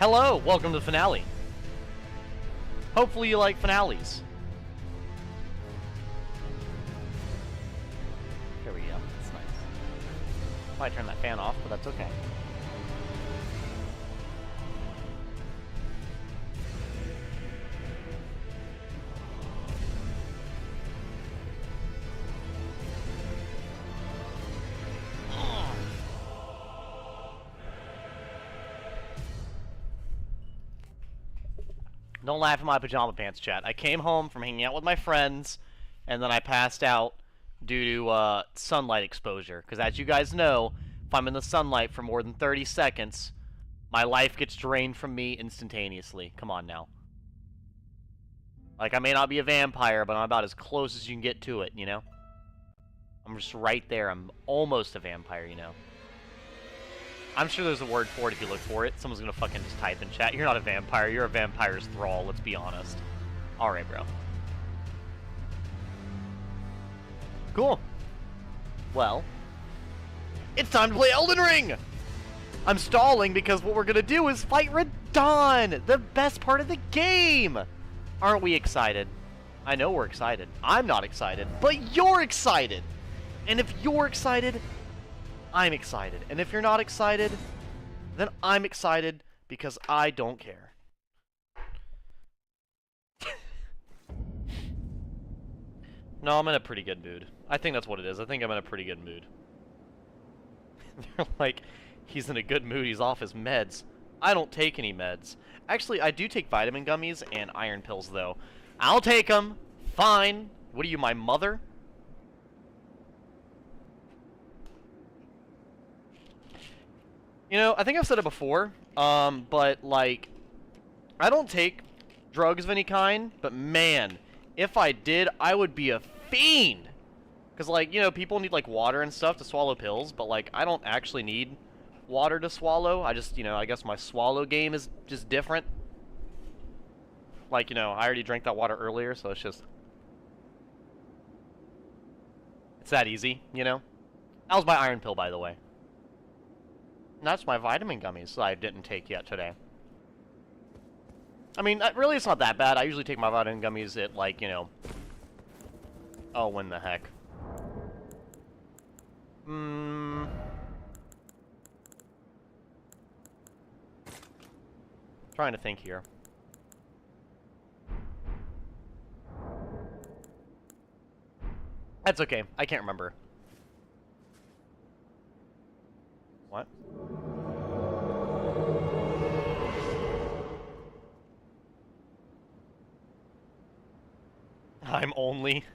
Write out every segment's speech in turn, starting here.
Hello, welcome to the finale. Hopefully you like finales. There we go, that's nice. Might turn that fan off, but that's okay. Don't laugh at my pajama pants, chat. I came home from hanging out with my friends, and then I passed out due to sunlight exposure. Because as you guys know, if I'm in the sunlight for more than 30 seconds, my life gets drained from me instantaneously. Come on now. Like, I may not be a vampire, but I'm about as close as you can get to it, you know? I'm just right there. I'm almost a vampire, you know? I'm sure there's a word for it if you look for it. Someone's gonna fucking just type in chat. You're not a vampire, you're a vampire's thrall, let's be honest. Alright, bro. Cool. Well, it's time to play Elden Ring! I'm stalling because what we're gonna do is fight Radahn! The best part of the game! Aren't we excited? I know we're excited. I'm not excited, but you're excited! And if you're excited, I'm excited. And if you're not excited, then I'm excited because I don't care. No, I'm in a pretty good mood. I think that's what it is. I think I'm in a pretty good mood. They're like, he's in a good mood, he's off his meds. I don't take any meds. Actually, I do take vitamin gummies and iron pills, though. I'll take them. Fine. What are you, my mother? You know, I think I've said it before, but, like, I don't take drugs of any kind, but man, if I did, I would be a fiend! Because, like, you know, people need, like, water and stuff to swallow pills, but, like, I don't actually need water to swallow. I just, you know, I guess my swallow game is just different. Like, you know, I already drank that water earlier, so it's just... it's that easy, you know? That was my iron pill, by the way. And that's my vitamin gummies that I didn't take yet today. I mean, really, it's not that bad. I usually take my vitamin gummies at, like, you know... oh, when the heck. Trying to think here. That's okay. I can't remember. What? I'm only...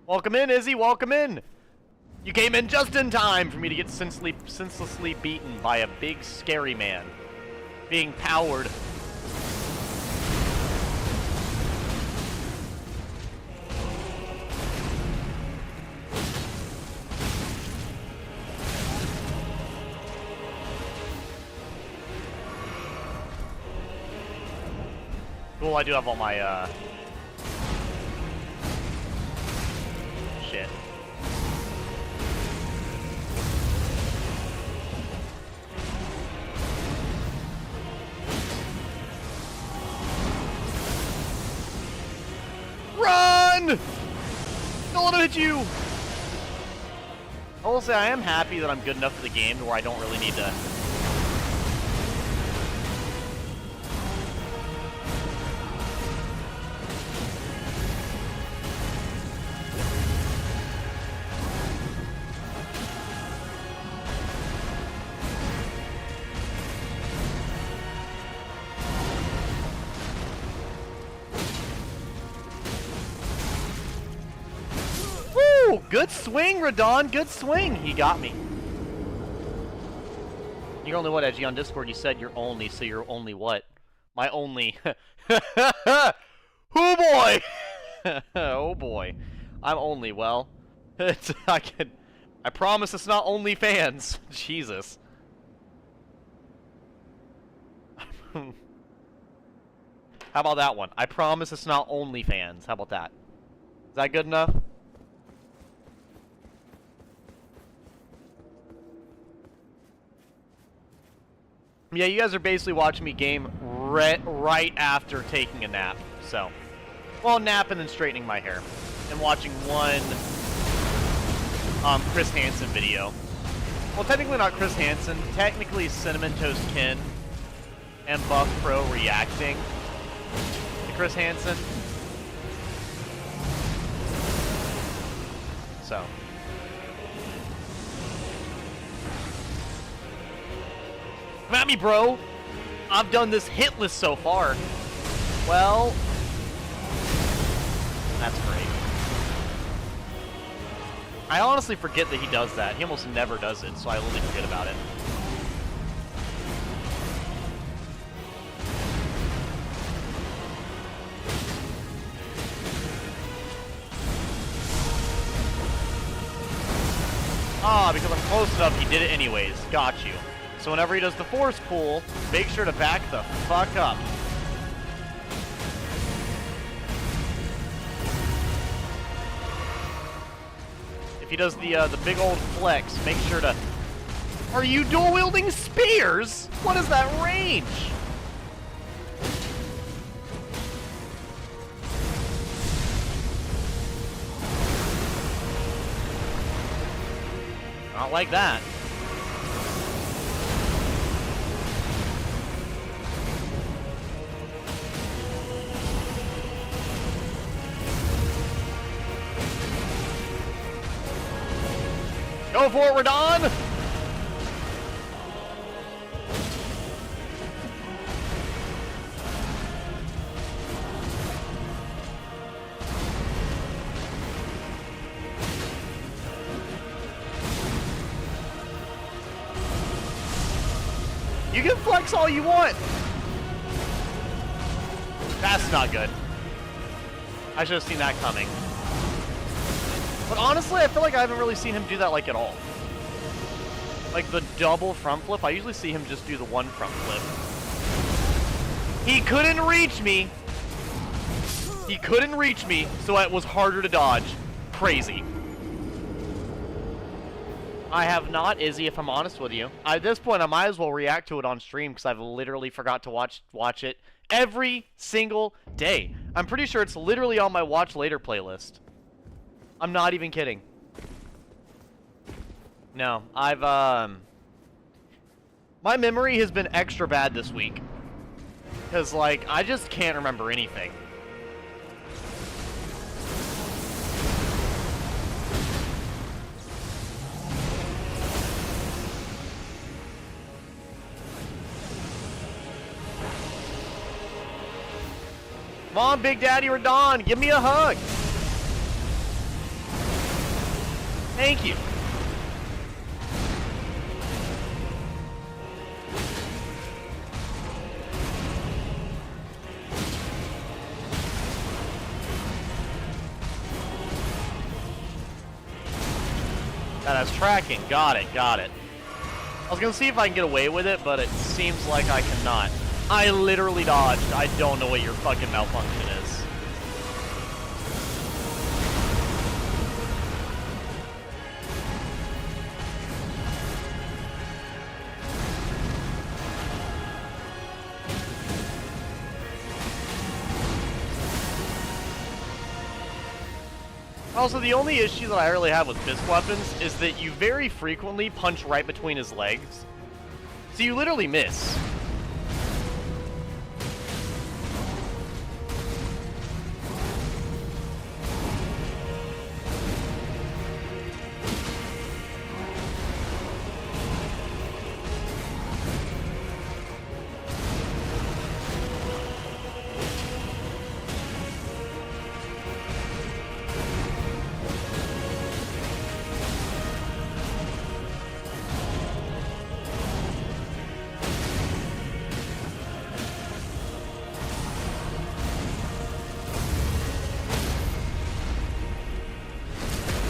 Welcome in, Izzy! Welcome in! You came in just in time for me to get senselessly beaten by a big, scary man. Being powered. Cool, I do have all my, shit. Run! Don't let him hit you! I will say I am happy that I'm good enough for the game to where I don't really need to... Good swing, Radahn! Good swing! He got me. You're only what, Edgy? On Discord you said you're only, so you're only what? My only... oh boy! Oh boy. I'm only, well... I promise it's not OnlyFans. Jesus. How about that one? I promise it's not OnlyFans. How about that? Is that good enough? Yeah, you guys are basically watching me game right after taking a nap. So, well, nap and then straightening my hair. And watching one Chris Hansen video. Well, technically not Chris Hansen. Technically Cinnamon Toast Ken and Buff Pro reacting to Chris Hansen. So. Come at me, bro. I've done this hit list so far. Well, that's great. I honestly forget that he does that. He almost never does it, so I literally forget about it. Ah, because I'm close enough, he did it anyways. Got you. So whenever he does the force pull, make sure to back the fuck up. If he does the big old flex, make sure to... Are you dual-wielding spears? What is that range? Not like that. Go for it, Radahn! You can flex all you want! That's not good. I should have seen that coming. But honestly, I feel like I haven't really seen him do that, like, at all. Like, the double front flip, I usually see him just do the one front flip. He couldn't reach me! He couldn't reach me, so it was harder to dodge. Crazy. I have not, Izzy, if I'm honest with you. At this point, I might as well react to it on stream, because I've literally forgot to watch it every single day. I'm pretty sure it's literally on my Watch Later playlist. I'm not even kidding. No, my memory has been extra bad this week. Because, like, I just can't remember anything. Come on, Big Daddy Radahn, give me a hug. Thank you. That's tracking. Got it, got it. I was gonna see if I can get away with it, but it seems like I cannot. I literally dodged. I don't know what your fucking malfunction is. Also, the only issue that I really have with fist weapons is that you very frequently punch right between his legs. So you literally miss.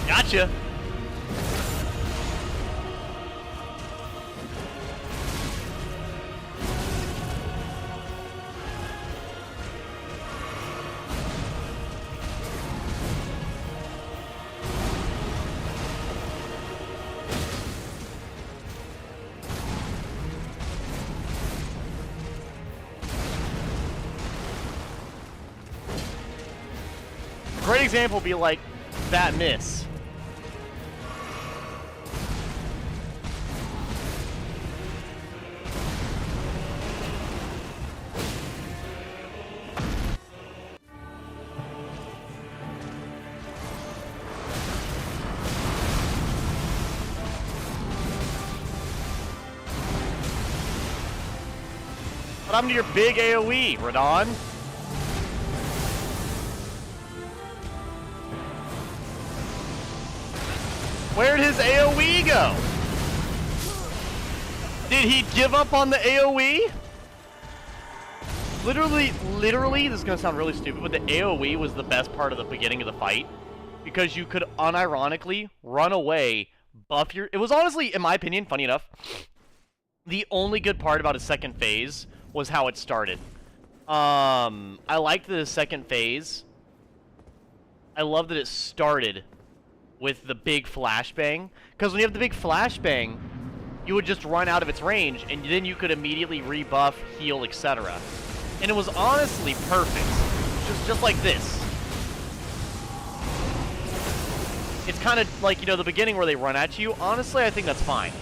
Gotcha. great example would be like that miss. What happened to your big AoE, Radahn? Where'd his AoE go? Did he give up on the AoE? Literally, this is gonna sound really stupid, but the AoE was the best part of the beginning of the fight. Because you could unironically run away, buff your... It was honestly, in my opinion, funny enough, the only good part about his second phase was how it started. I liked the second phase. I love that it started with the big flashbang. Because when you have the big flashbang, you would just run out of its range, and then you could immediately rebuff, heal, etc. And it was honestly perfect. Just like this. It's kind of like, you know, the beginning where they run at you. Honestly, I think that's fine.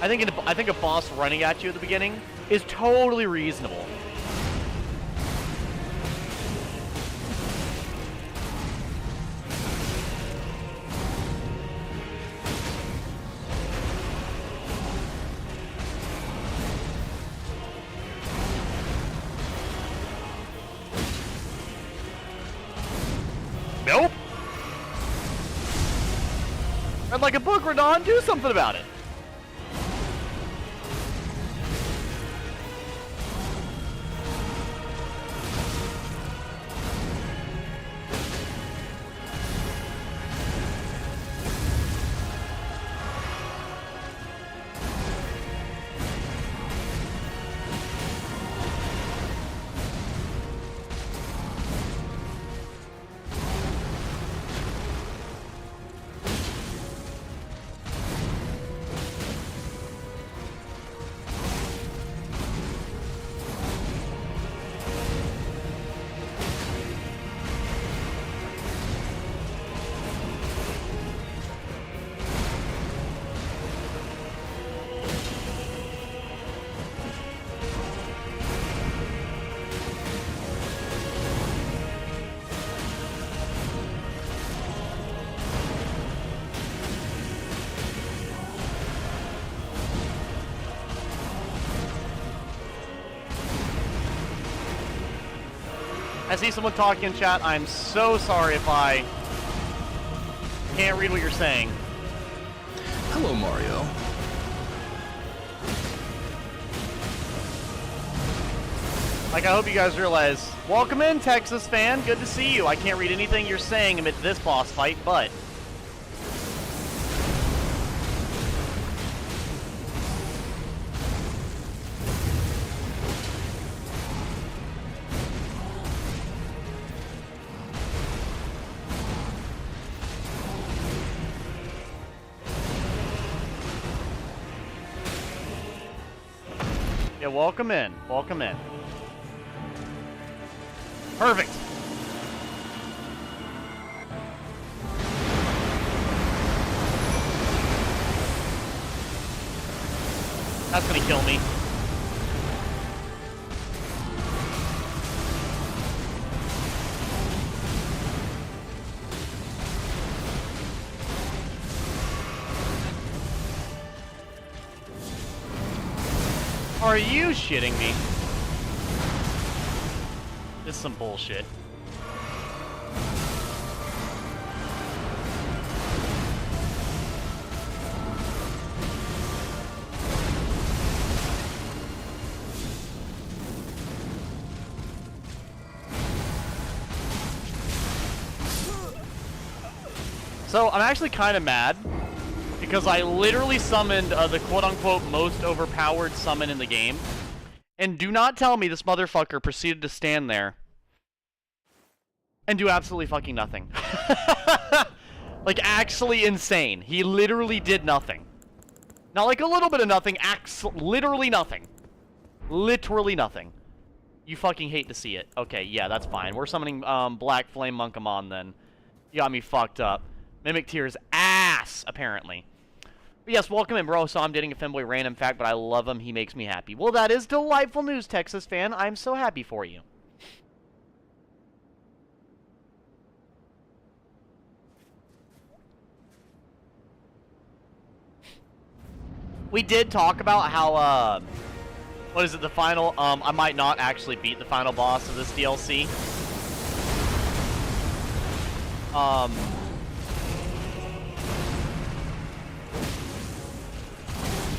I think a boss running at you at the beginning is totally reasonable. Nope. Read like a book, Radahn. Do something about it. I see someone talking in chat. I'm so sorry if I can't read what you're saying. Hello, Mario. Like, I hope you guys realize, welcome in, Texas fan. Good to see you. I can't read anything you're saying amid this boss fight, but... yeah, welcome in. Welcome in. Perfect. That's gonna kill me. Are you shitting me? This is some bullshit. So, I'm actually kind of mad because I literally summoned the quote-unquote most overpowered summon in the game. And do not tell me this motherfucker proceeded to stand there and do absolutely fucking nothing. Like, actually insane. He literally did nothing. Not like a little bit of nothing, literally nothing. Literally nothing. You fucking hate to see it. Okay, yeah, that's fine. We're summoning Black Flame Monkamon then. You got me fucked up. Mimic Tier's ass, apparently. But yes, welcome in, bro. So I'm dating a femboy random fact, but I love him. He makes me happy. Well, that is delightful news, Texas fan. I'm so happy for you. We did talk about how, what is it, the final, I might not actually beat the final boss of this DLC.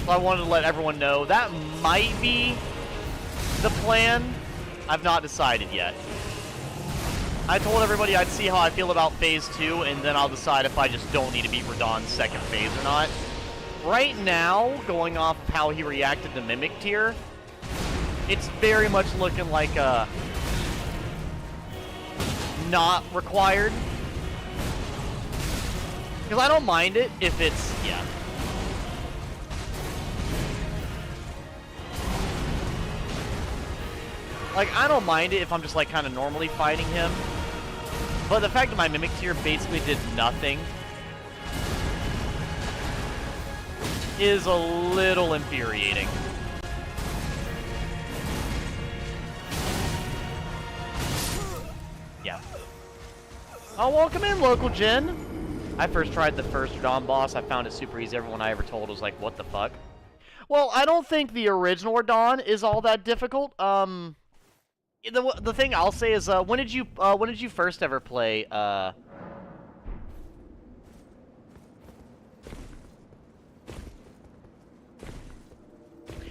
So I wanted to let everyone know that might be the plan. I've not decided yet. I told everybody I'd see how I feel about Phase 2, and then I'll decide if I just don't need to beat Radahn's second phase or not. Right now, going off of how he reacted to Mimic Tier, it's very much looking like not required. Because I don't mind it if it's, yeah. Like, I don't mind it if I'm just, like, kind of normally fighting him. But the fact that my Mimic Tier basically did nothing is a little infuriating. Yeah. Oh, welcome in, local Jen. I first tried the first Radahn boss. I found it super easy. Everyone I ever told was like, what the fuck? Well, I don't think the original Radahn is all that difficult. The thing I'll say is, when did you first ever play,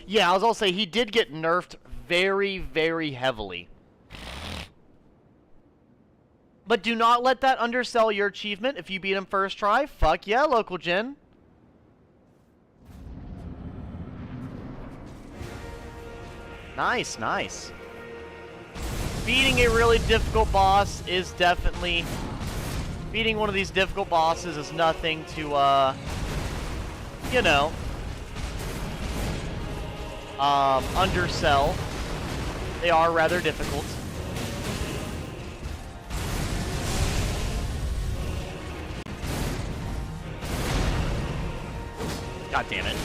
Yeah, I was also say he did get nerfed very, very heavily. But do not let that undersell your achievement if you beat him first try. Fuck yeah, local Jin. Nice, nice. Beating a really difficult boss is definitely... Beating one of these difficult bosses is nothing to, you know... undersell. They are rather difficult. God damn it.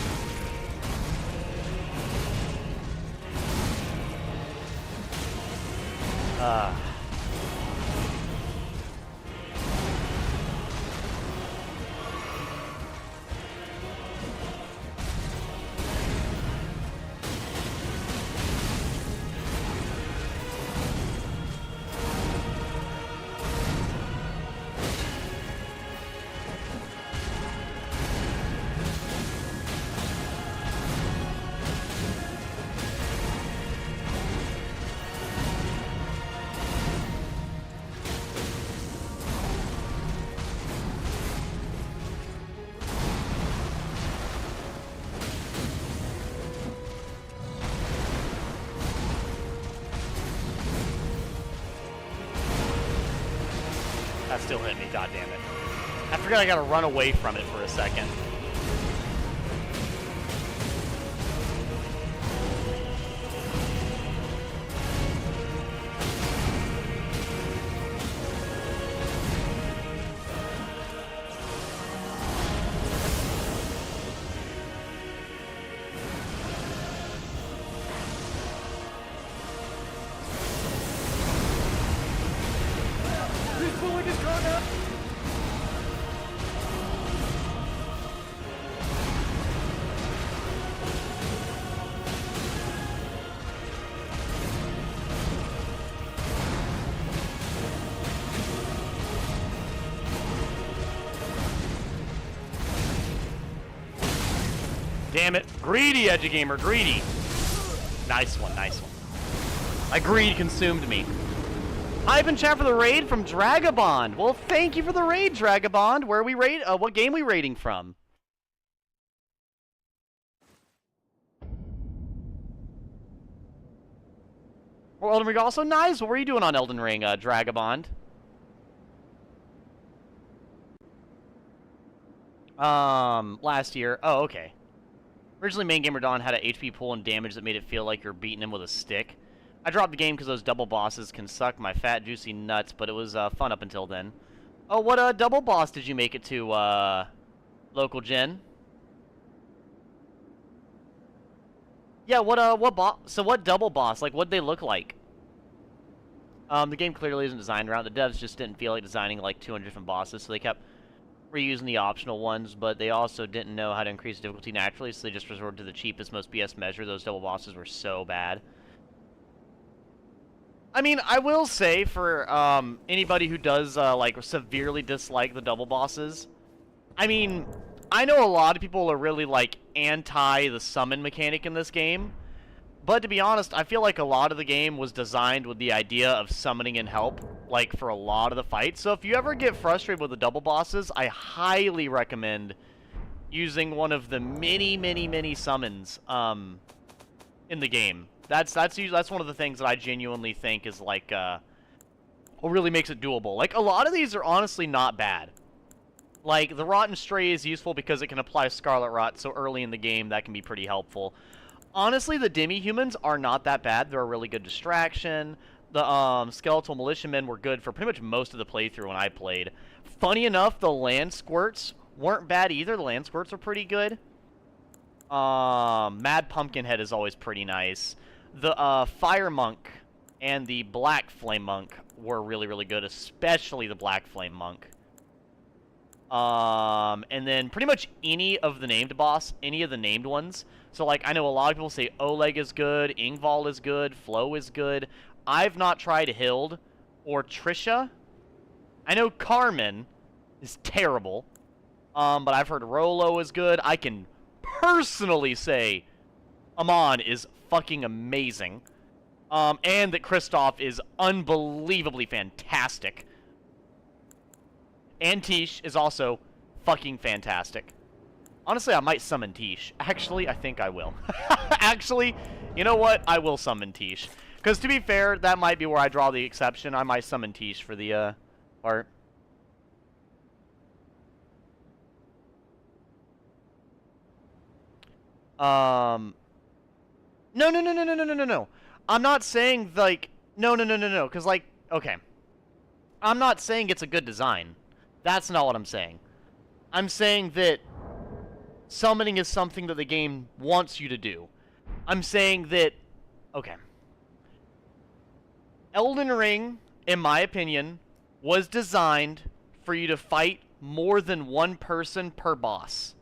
That still hit me, god damn it. I forgot I gotta run away from it for a second. Damn it. Greedy, Edgegamer, greedy. Nice one, nice one. My greed consumed me. I've been chat for the raid from Dragabond. Well, thank you for the raid, Dragabond. Where are we raid? What game are we raiding from? Well, Elden Ring also nice. What were you doing on Elden Ring, Dragabond? Last year. Oh, okay. Originally, main gamer Dawn had a HP pull and damage that made it feel like you're beating him with a stick. I dropped the game because those double bosses can suck my fat, juicy nuts, but it was fun up until then. Oh, what double boss did you make it to, local Jen? Yeah, what double boss? Like, what'd they look like? The game clearly isn't designed around. The devs just didn't feel like designing like 200 different bosses, so they kept reusing the optional ones, but they also didn't know how to increase difficulty naturally, so they just resorted to the cheapest, most BS measure. Those double bosses were so bad. I mean, I will say, for anybody who does, like, severely dislike the double bosses, I mean, I know a lot of people are really, like, anti the summon mechanic in this game, but to be honest, I feel like a lot of the game was designed with the idea of summoning in help, like, for a lot of the fights. So if you ever get frustrated with the double bosses, I highly recommend using one of the many summons in the game. That's one of the things that I genuinely think is, like, what really makes it doable. Like, a lot of these are honestly not bad. Like, the Rotten Stray is useful because it can apply Scarlet Rot so early in the game. That can be pretty helpful. Honestly, the demi-humans are not that bad. They're a really good distraction. The skeletal militiamen were good for pretty much most of the playthrough when I played. Funny enough, the land squirts weren't bad either. The land squirts were pretty good. Mad Pumpkinhead is always pretty nice. The Fire Monk and the Black Flame Monk were really good, especially the Black Flame Monk. And then pretty much any of the named ones. So, like, I know a lot of people say Oleg is good, Ingval is good, Flo is good. I've not tried Hild or Trisha. I know Carmen is terrible, but I've heard Rolo is good. I can personally say Amon is fucking amazing, and that Kristoff is unbelievably fantastic. And Tish is also fucking fantastic. Honestly, I might summon Tish. Actually, I think I will. Actually, you know what? I will summon Tish. Because to be fair, that might be where I draw the exception. I might summon Tish for the part. No. I'm not saying, like, no. Because, like, okay. I'm not saying it's a good design. That's not what I'm saying. I'm saying that summoning is something that the game wants you to do. I'm saying that, okay. Elden Ring, in my opinion, was designed for you to fight more than one person per boss.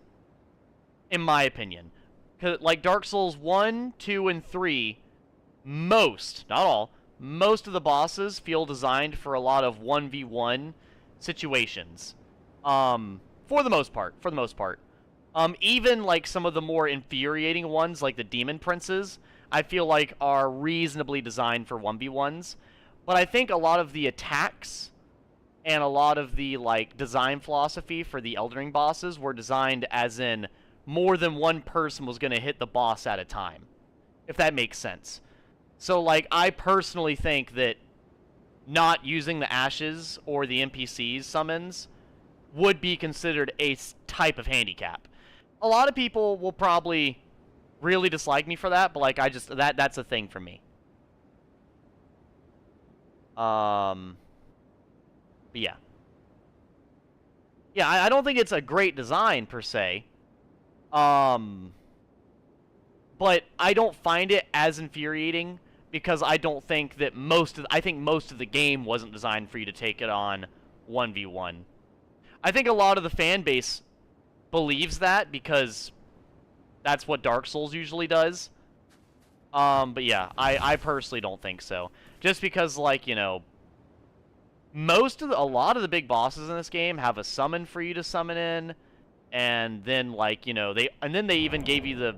In my opinion. Like Dark Souls 1, 2, and 3, most, not all, most of the bosses feel designed for a lot of 1v1 situations. For the most part. Even, like, some of the more infuriating ones, like the Demon Princes, I feel like are reasonably designed for 1v1s. But I think a lot of the attacks and a lot of the, like, design philosophy for the Elden Ring bosses were designed as in more than one person was going to hit the boss at a time. If that makes sense. So, like, I personally think that not using the Ashes or the NPCs summons would be considered a type of handicap. A lot of people will probably really dislike me for that, but, like, that's a thing for me. But yeah. Yeah, I don't think it's a great design, per se. But I don't find it as infuriating because I don't think that I think most of the game wasn't designed for you to take it on 1v1. I think a lot of the fan base believes that because that's what Dark Souls usually does. But yeah, I personally don't think so. Just because, like, you know, a lot of the big bosses in this game have a summon for you to summon in, and then, like, you know, they even gave you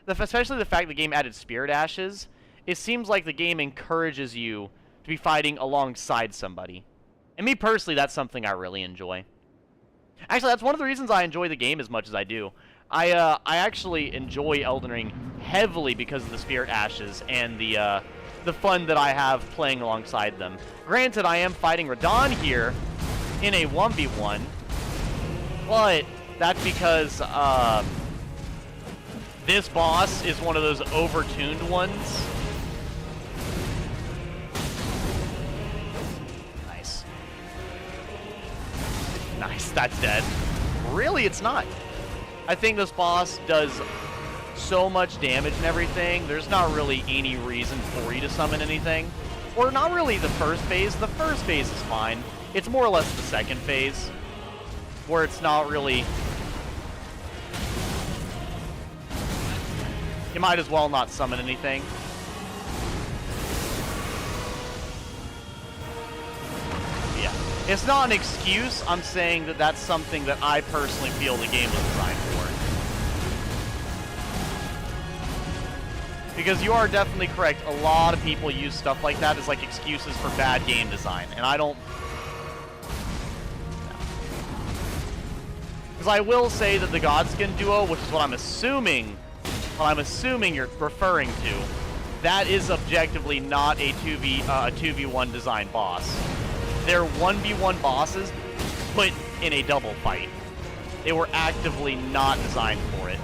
especially the fact the game added Spirit Ashes. It seems like the game encourages you to be fighting alongside somebody. And me personally, that's something I really enjoy. Actually, that's one of the reasons I enjoy the game as much as I do. I actually enjoy Elden Ring heavily because of the Spirit Ashes and the fun that I have playing alongside them. Granted, I am fighting Radahn here in a 1v1, but that's because this boss is one of those overtuned ones Nice, that's dead. Really, it's not. I think this boss does so much damage and everything, there's not really any reason for you to summon anything. Or not really the first phase. The first phase is fine. It's more or less the second phase, where it's not really... You might as well not summon anything. Yeah. It's not an excuse. I'm saying that that's something that I personally feel the game was designed for. Because you are definitely correct. A lot of people use stuff like that as like excuses for bad game design. And I don't... Because I will say that the Godskin duo, which is what I'm assuming you're referring to, that is objectively not a 2v1 design boss. They're 1v1 bosses put in a double fight. They were actively not designed for it.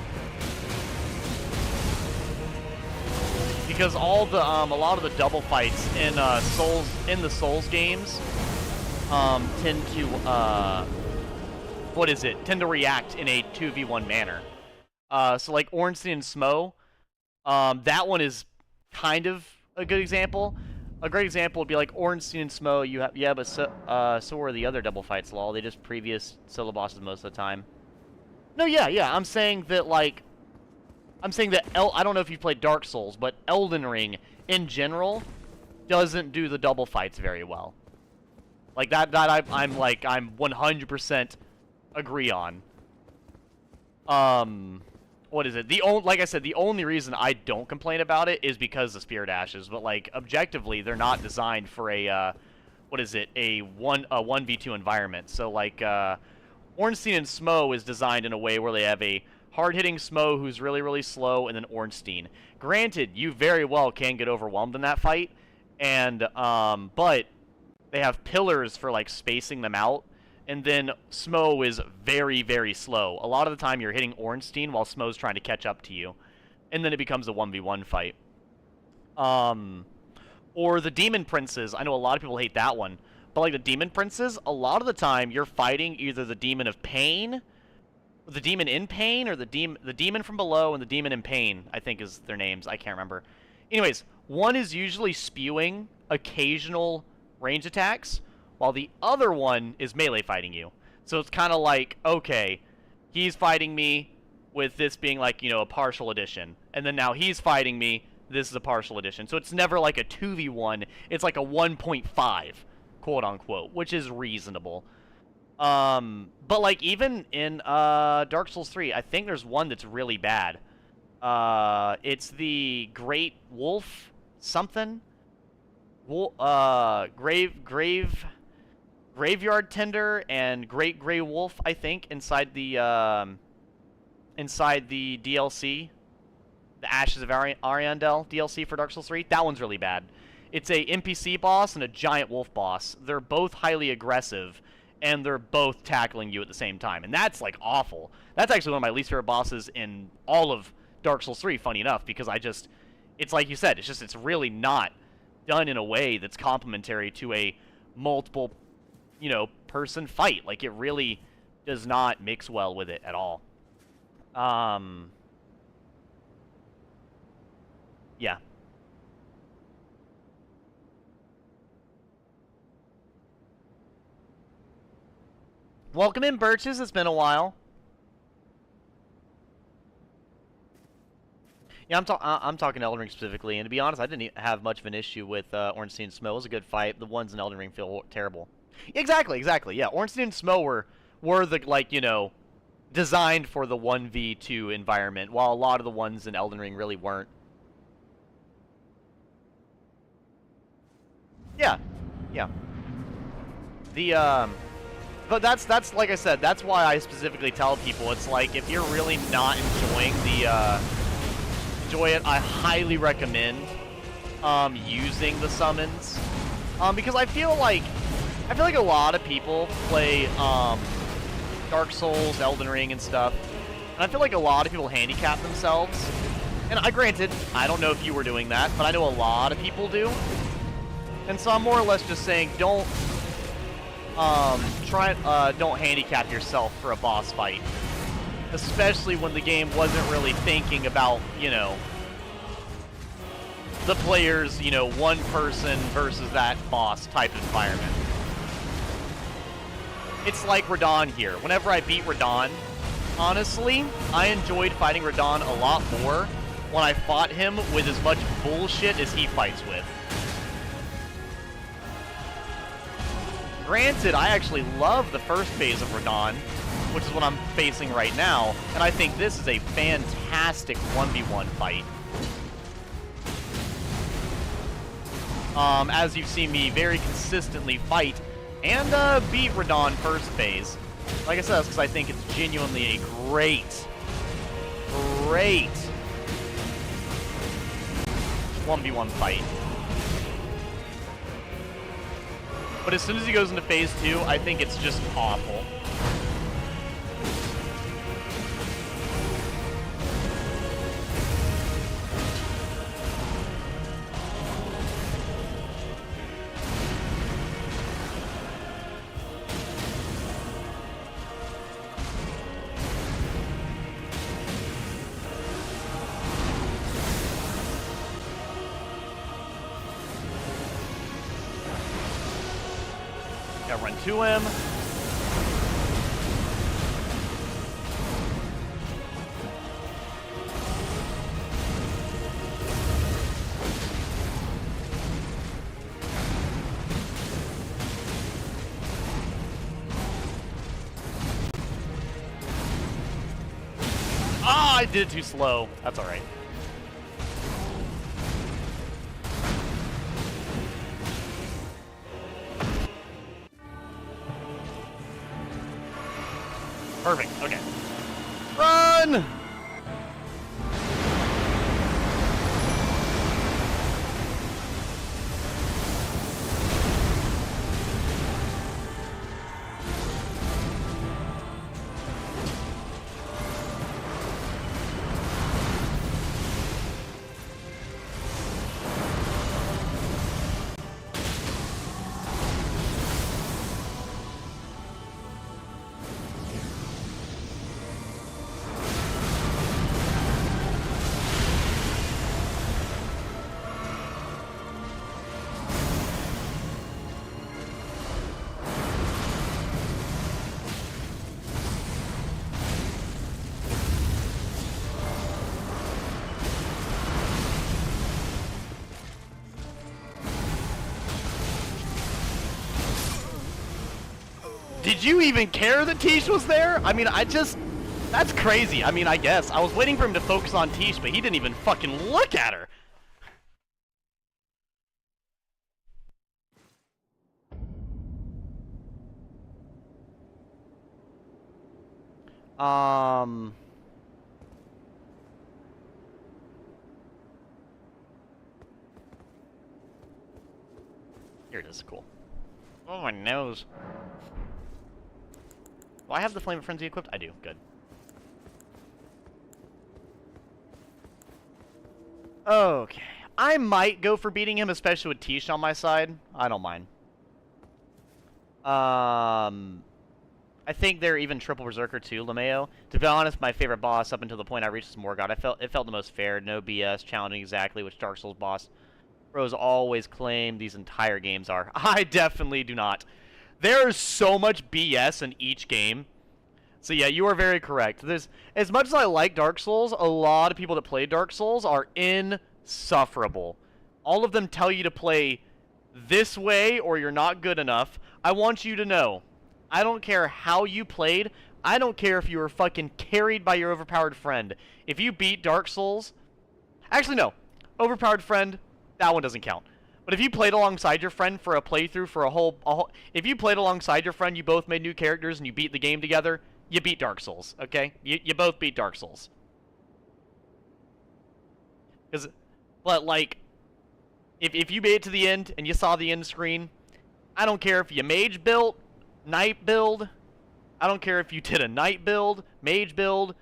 Because all the a lot of the double fights in the Souls games tend to react in a 2v1 manner. So like Ornstein and Smo, that one is kind of a good example. A great example would be like Ornstein and Smo. But so are the other double fights. Lol, they just previous solo bosses most of the time. No, yeah. I'm saying that like. I don't know if you've played Dark Souls, but Elden Ring, in general, doesn't do the double fights very well. Like, I'm 100% agree on. What is it? Like I said, the only reason I don't complain about it is because of Spirit Ashes, but, like, objectively, they're not designed for a, a 1v2 environment. So, like, Ornstein and Smo is designed in a way where they have a hard-hitting Smo who's really, really slow, and then Ornstein. Granted, you very well can get overwhelmed in that fight, and, but they have pillars for, like, spacing them out, and then Smo is very, very slow. A lot of the time you're hitting Ornstein while Smo's trying to catch up to you, and then it becomes a 1v1 fight. Or the Demon Princes. I know a lot of people hate that one, but, like, the Demon Princes, a lot of the time you're fighting either the Demon of Pain, the Demon in Pain, or the Demon from Below, and the Demon in Pain, I think is their names. I can't remember. Anyways, one is usually spewing occasional range attacks, while the other one is melee fighting you. So it's kind of like, okay, he's fighting me with this being like, a partial addition. And then now he's fighting me, this is a partial addition. So it's never like a 2v1, it's like a 1.5, quote unquote, which is reasonable. But like even in Dark Souls 3, I think there's one that's really bad. It's the Great Wolf something. Graveyard Tender and Great Grey Wolf, I think, inside the DLC, the Ashes of Ariandel DLC for Dark Souls 3. That one's really bad. It's a NPC boss and a giant wolf boss. They're both highly aggressive, and they're both tackling you at the same time. And that's, like, awful. That's actually one of my least favorite bosses in all of Dark Souls 3, funny enough, because it's like you said, it's really not done in a way that's complementary to a multiple, person fight. Like, it really does not mix well with it at all. Yeah. Welcome in, Birches. It's been a while. Yeah, I'm talking Elden Ring specifically, and to be honest, I didn't have much of an issue with Ornstein and Smo. It was a good fight. The ones in Elden Ring feel terrible. Exactly. Yeah, Ornstein and Smo were the, like, designed for the 1v2 environment, while a lot of the ones in Elden Ring really weren't. Yeah. But that's like I said, that's why I specifically tell people, it's like, if you're really not enjoying it, I highly recommend using the summons. Because I feel like a lot of people play Dark Souls, Elden Ring, and stuff, and I feel like a lot of people handicap themselves. And granted, I don't know if you were doing that, but I know a lot of people do. And so I'm more or less just saying, don't don't handicap yourself for a boss fight. Especially when the game wasn't really thinking about, you know, the player's, you know, one person versus that boss type environment. It's like Radahn here. Whenever I beat Radahn, honestly, I enjoyed fighting Radahn a lot more when I fought him with as much bullshit as he fights with. Granted, I actually love the first phase of Radahn, which is what I'm facing right now, and I think this is a fantastic 1v1 fight. As you've seen me very consistently fight and beat Radahn first phase. Like I said, that's because I think it's genuinely a great 1v1 fight. But as soon as he goes into phase 2, I think it's just awful. Gotta run to him. Ah, I did it too slow. That's alright. Perfect, okay. Run! Did you even care that Tish was there? I mean, that's crazy. I mean, I guess. I was waiting for him to focus on Tish, but he didn't even fucking look at her. Here it is, cool. Oh, my nose. Do I have the Flame of Frenzy equipped? I do, good. Okay. I might go for beating him, especially with Tish on my side. I don't mind. I think they're even triple Berserker too, LeMayo. To be honest, my favorite boss up until the point I reached is Morgott. It felt the most fair, no BS, challenging exactly, which Dark Souls boss pros always claim these entire games are. I definitely do not. There is so much BS in each game. So yeah, you are very correct. There's, as much as I like Dark Souls, a lot of people that play Dark Souls are insufferable. All of them tell you to play this way or you're not good enough. I want you to know, I don't care how you played. I don't care if you were fucking carried by your overpowered friend. If you beat Dark Souls... Actually, no. Overpowered friend, that one doesn't count. But if you played alongside your friend for a playthrough for a whole... If you played alongside your friend, you both made new characters, and you beat the game together, you beat Dark Souls, okay? You both beat Dark Souls. But, like, if you made it to the end, and you saw the end screen, I don't care if you mage built, knight build, I don't care if you did a knight build, mage build,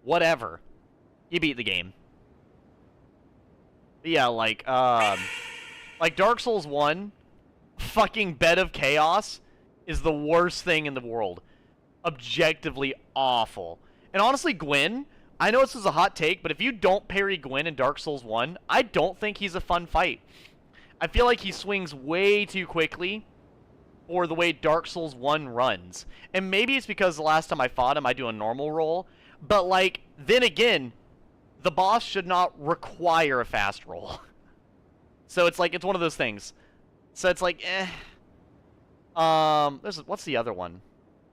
whatever. You beat the game. But yeah, like Dark Souls 1, fucking Bed of Chaos, is the worst thing in the world. Objectively awful. And honestly, Gwyn, I know this is a hot take, but if you don't parry Gwyn in Dark Souls 1, I don't think he's a fun fight. I feel like he swings way too quickly for the way Dark Souls 1 runs. And maybe it's because the last time I fought him, I do a normal roll. But, like, then again, the boss should not require a fast roll. So it's like, it's one of those things. So it's like, eh. What's the other one?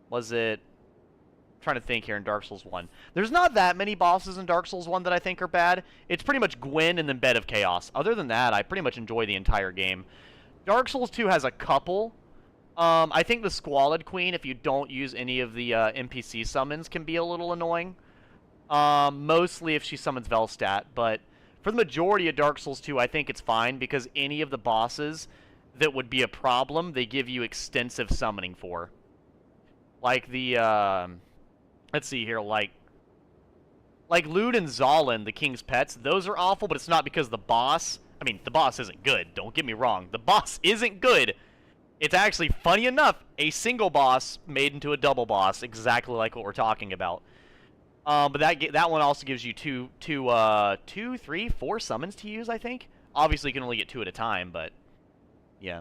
Was it... I'm trying to think here in Dark Souls 1. There's not that many bosses in Dark Souls 1 that I think are bad. It's pretty much Gwyn and then Bed of Chaos. Other than that, I pretty much enjoy the entire game. Dark Souls 2 has a couple. I think the Squalid Queen, if you don't use any of the NPC summons, can be a little annoying. Mostly if she summons Velstadt, but for the majority of Dark Souls 2, I think it's fine, because any of the bosses that would be a problem, they give you extensive summoning for. Like the, let's see here, like Lud and Zalin, the King's Pets, those are awful, but it's not because the boss, I mean, the boss isn't good, don't get me wrong, the boss isn't good. It's actually, funny enough, a single boss made into a double boss, exactly like what we're talking about. But that one also gives you two, 3, 4 summons to use, I think. Obviously, you can only get 2 at a time, but yeah.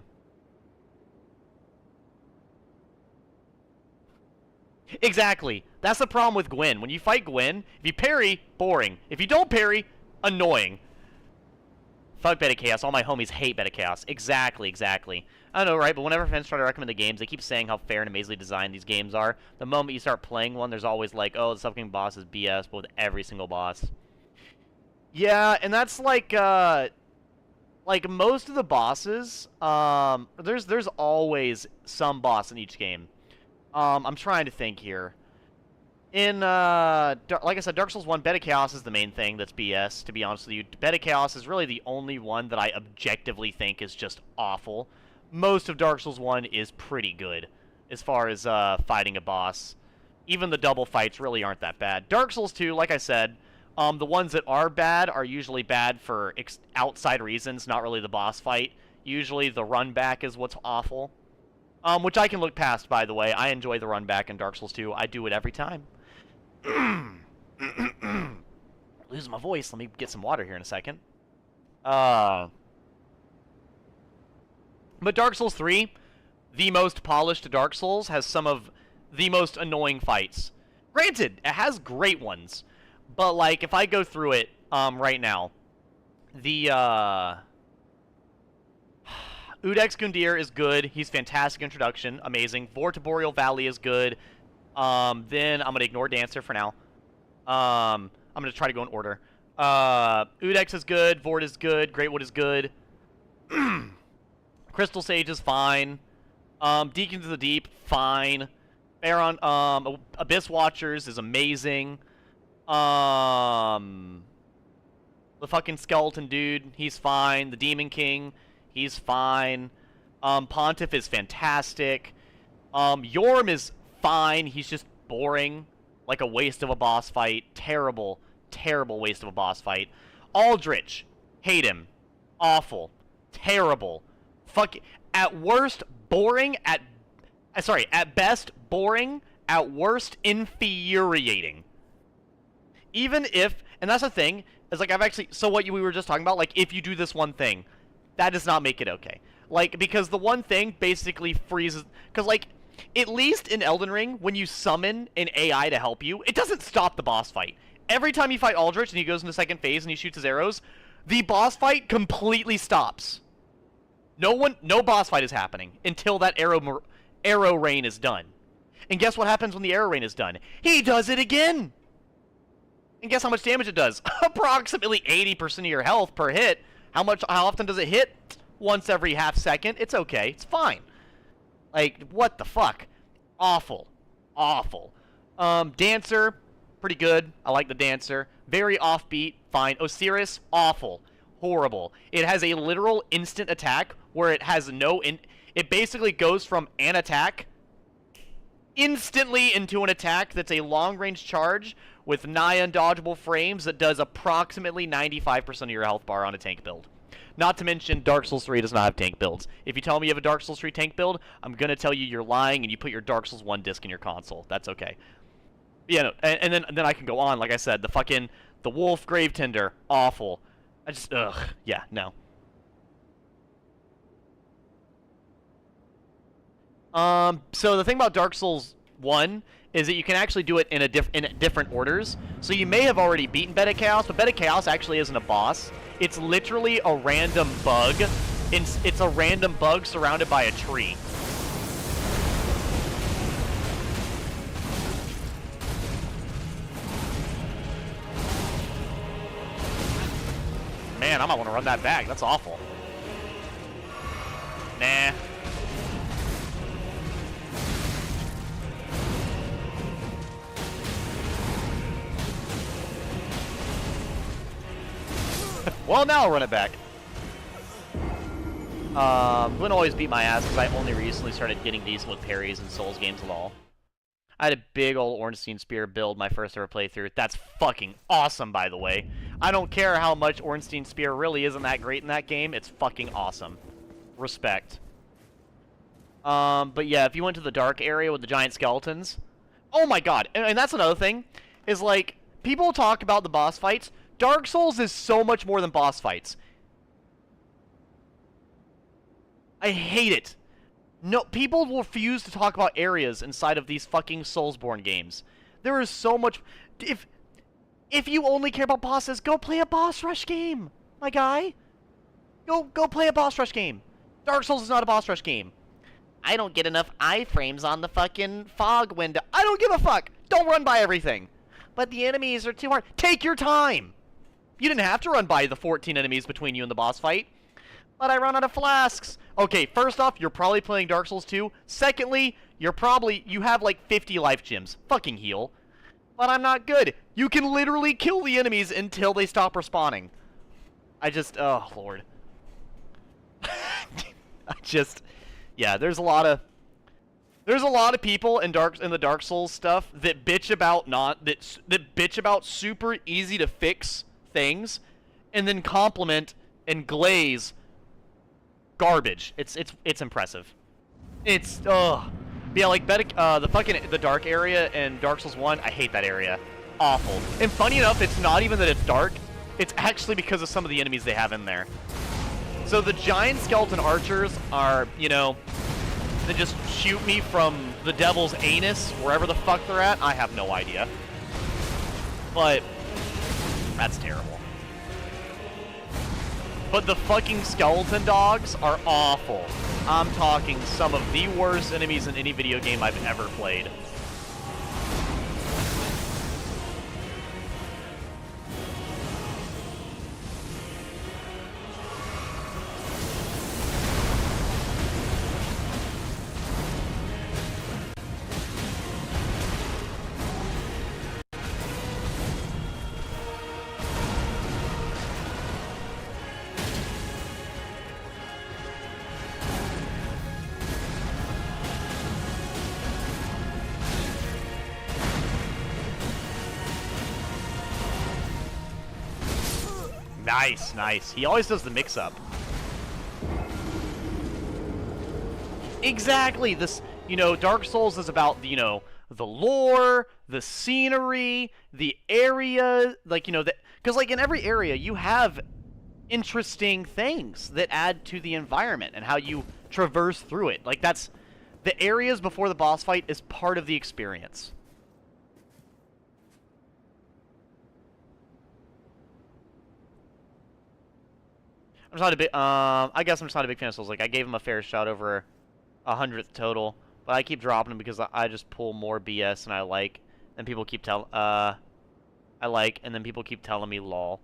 Exactly. That's the problem with Gwyn. When you fight Gwyn, if you parry, boring. If you don't parry, annoying. Fuck Bed of Chaos. All my homies hate Bed of Chaos. Exactly, exactly. I know, right? But whenever fans try to recommend the games, they keep saying how fair and amazingly designed these games are. The moment you start playing one, there's always like, oh, the upcoming boss is BS, but with every single boss. Yeah, and that's like most of the bosses, there's always some boss in each game. I'm trying to think here. In, like I said, Dark Souls 1, Bed of Chaos is the main thing that's BS, to be honest with you. Bed of Chaos is really the only one that I objectively think is just awful. Most of Dark Souls 1 is pretty good, as far as, fighting a boss. Even the double fights really aren't that bad. Dark Souls 2, like I said, the ones that are bad are usually bad for outside reasons, not really the boss fight. Usually the run back is what's awful. Which I can look past, by the way. I enjoy the run back in Dark Souls 2. I do it every time. Losing my voice. Let me get some water here in a second. But Dark Souls 3, the most polished Dark Souls, has some of the most annoying fights. Granted, it has great ones. But, like, if I go through it right now, the Udex Gundyr is good. He's fantastic introduction. Amazing. Vortiboreal Valley is good. Then I'm going to ignore Dancer for now. I'm going to try to go in order. Udex is good. Vort is good. Greatwood is good. Crystal Sage is fine. Deacons of the Deep, fine. Baron, Abyss Watchers is amazing. The fucking Skeleton Dude, he's fine. The Demon King, he's fine. Pontiff is fantastic. Yorm is fine. He's just boring. Like a waste of a boss fight. Terrible, terrible waste of a boss fight. Aldrich, hate him. Awful. Terrible. Fuck. At worst, boring. At best, boring. At worst, infuriating. Even if, and that's the thing, is like so what we were just talking about, like, if you do this one thing, that does not make it okay. Like, because the one thing basically freezes, because, like, at least in Elden Ring, when you summon an AI to help you, it doesn't stop the boss fight. Every time you fight Aldrich and he goes into second phase and he shoots his arrows, the boss fight completely stops. No boss fight is happening until that arrow rain is done. And guess what happens when the arrow rain is done? He does it again! And guess how much damage it does? Approximately 80% of your health per hit. How often does it hit? Once every half second. It's okay. It's fine. Like, what the fuck? Awful. Awful. Dancer, pretty good. I like the Dancer. Very offbeat. Fine. Osiris, awful. Horrible. It has a literal instant attack where it has it basically goes from an attack instantly into an attack that's a long-range charge with nigh undodgeable frames that does approximately 95% of your health bar on a tank build. Not to mention, Dark Souls 3 does not have tank builds. If you tell me you have a Dark Souls 3 tank build, I'm gonna tell you you're lying and you put your Dark Souls 1 disc in your console. That's okay. Yeah, no, and then I can go on. Like I said, the Wolf Grave Tender, awful. Yeah, no. So the thing about Dark Souls 1 is that you can actually do it in different orders. So you may have already beaten Bed of Chaos, but Bed of Chaos actually isn't a boss. It's literally a random bug. It's a random bug surrounded by a tree. Man, I might want to run that back. That's awful. Nah. Well, now I'll run it back. Wouldn't always beat my ass because I only recently started getting decent with parries in Souls games at all. I had a big old Ornstein Spear build my first ever playthrough. That's fucking awesome, by the way. I don't care how much Ornstein Spear really isn't that great in that game. It's fucking awesome. Respect. But yeah, if you went to the dark area with the giant skeletons... Oh my god, and that's another thing, is like, people talk about the boss fights. Dark Souls is so much more than boss fights. I hate it. No, people will refuse to talk about areas inside of these fucking Soulsborne games. There is so much... If you only care about bosses, go play a boss rush game, my guy. Go play a boss rush game. Dark Souls is not a boss rush game. I don't get enough iframes on the fucking fog window. I don't give a fuck. Don't run by everything. But the enemies are too hard. Take your time. You didn't have to run by the 14 enemies between you and the boss fight. But I run out of flasks. Okay, first off, you're probably playing Dark Souls 2. Secondly, you have like 50 life gems. Fucking heal. But I'm not good. You can literally kill the enemies until they stop respawning. Oh, Lord. Yeah, there's a lot of people in the Dark Souls stuff that bitch about super easy to fix things and then compliment and glaze garbage. It's impressive. Yeah, like the dark area in Dark Souls 1, I hate that area. Awful. And funny enough, it's not even that it's dark, it's actually because of some of the enemies they have in there. So the giant skeleton archers are, they just shoot me from the devil's anus, wherever the fuck they're at. I have no idea. But that's terrible. But the fucking skeleton dogs are awful. I'm talking some of the worst enemies in any video game I've ever played. Nice, nice. He always does the mix-up. Exactly. Dark Souls is about, the lore, the scenery, the area, because, in every area, you have interesting things that add to the environment and how you traverse through it. The areas before the boss fight is part of the experience. I'm just not a big, I guess I'm just not a big fan of Souls. I gave him a fair shot over 100th total, but I keep dropping him because I just pull more BS and I like, and people keep and then people keep telling me lol.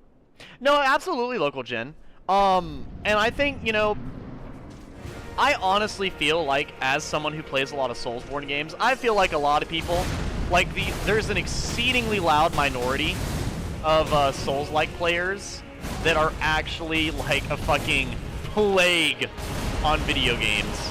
No, absolutely, Local Gen. And I think, I honestly feel like, as someone who plays a lot of Soulsborne games, I feel like a lot of people, there's an exceedingly loud minority of Souls-like players that are actually like a fucking plague on video games.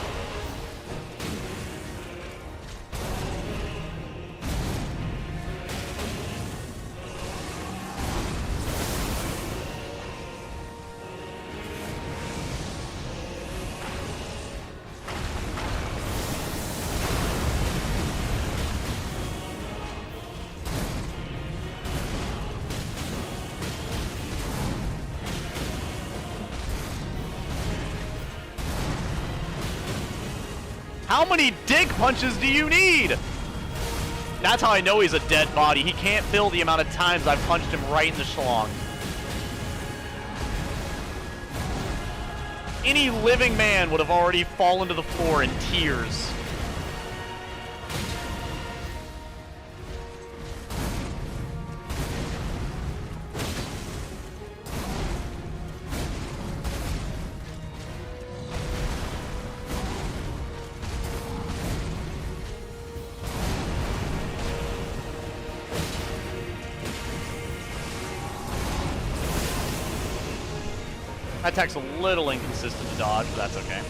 How many dick punches do you need? That's how I know he's a dead body. He can't fill the amount of times I've punched him right in the schlong. Any living man would have already fallen to the floor in tears. That attack's a little inconsistent to dodge, but that's okay.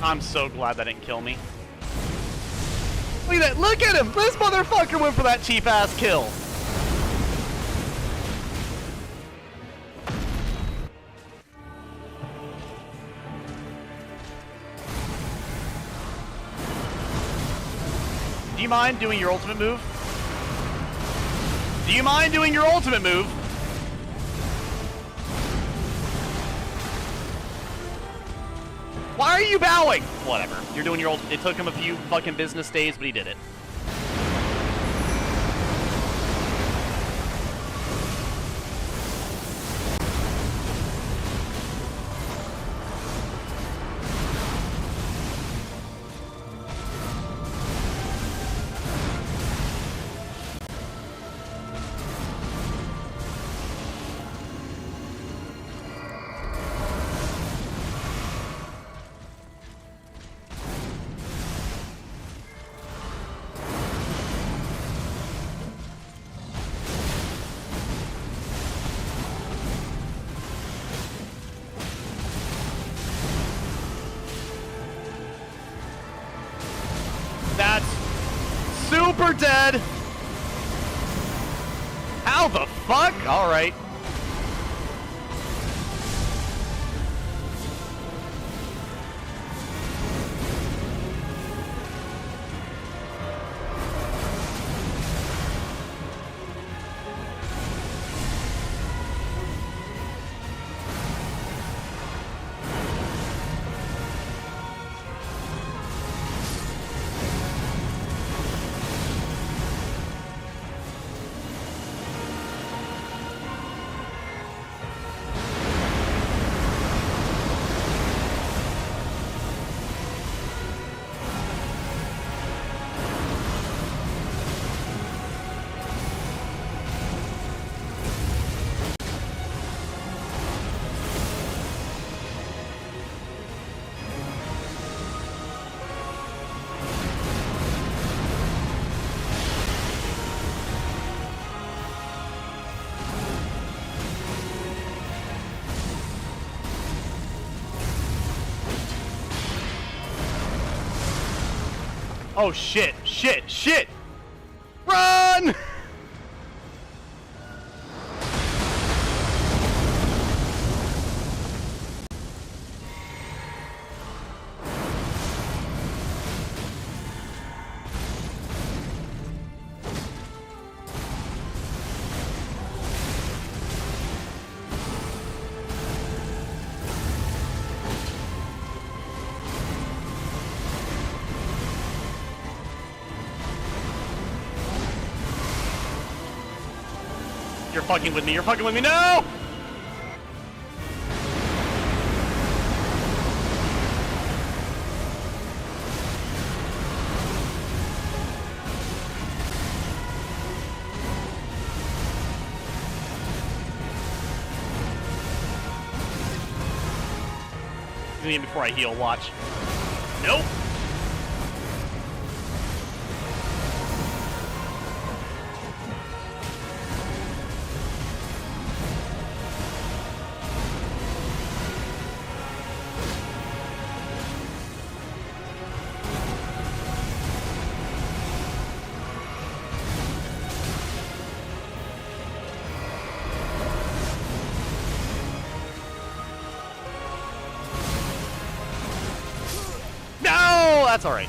I'm so glad that didn't kill me. Look at that! Look at him! This motherfucker went for that cheap-ass kill! Do you mind doing your ultimate move? Do you mind doing your ultimate move? Why are you bowing? Whatever. You're doing your old... It took him a few fucking business days, but he did it. That's super dead. How the fuck? All right. Oh shit, shit, shit! Run! You're fucking with me, you're fucking with me, no! Before I heal, watch. Nope. that's alright.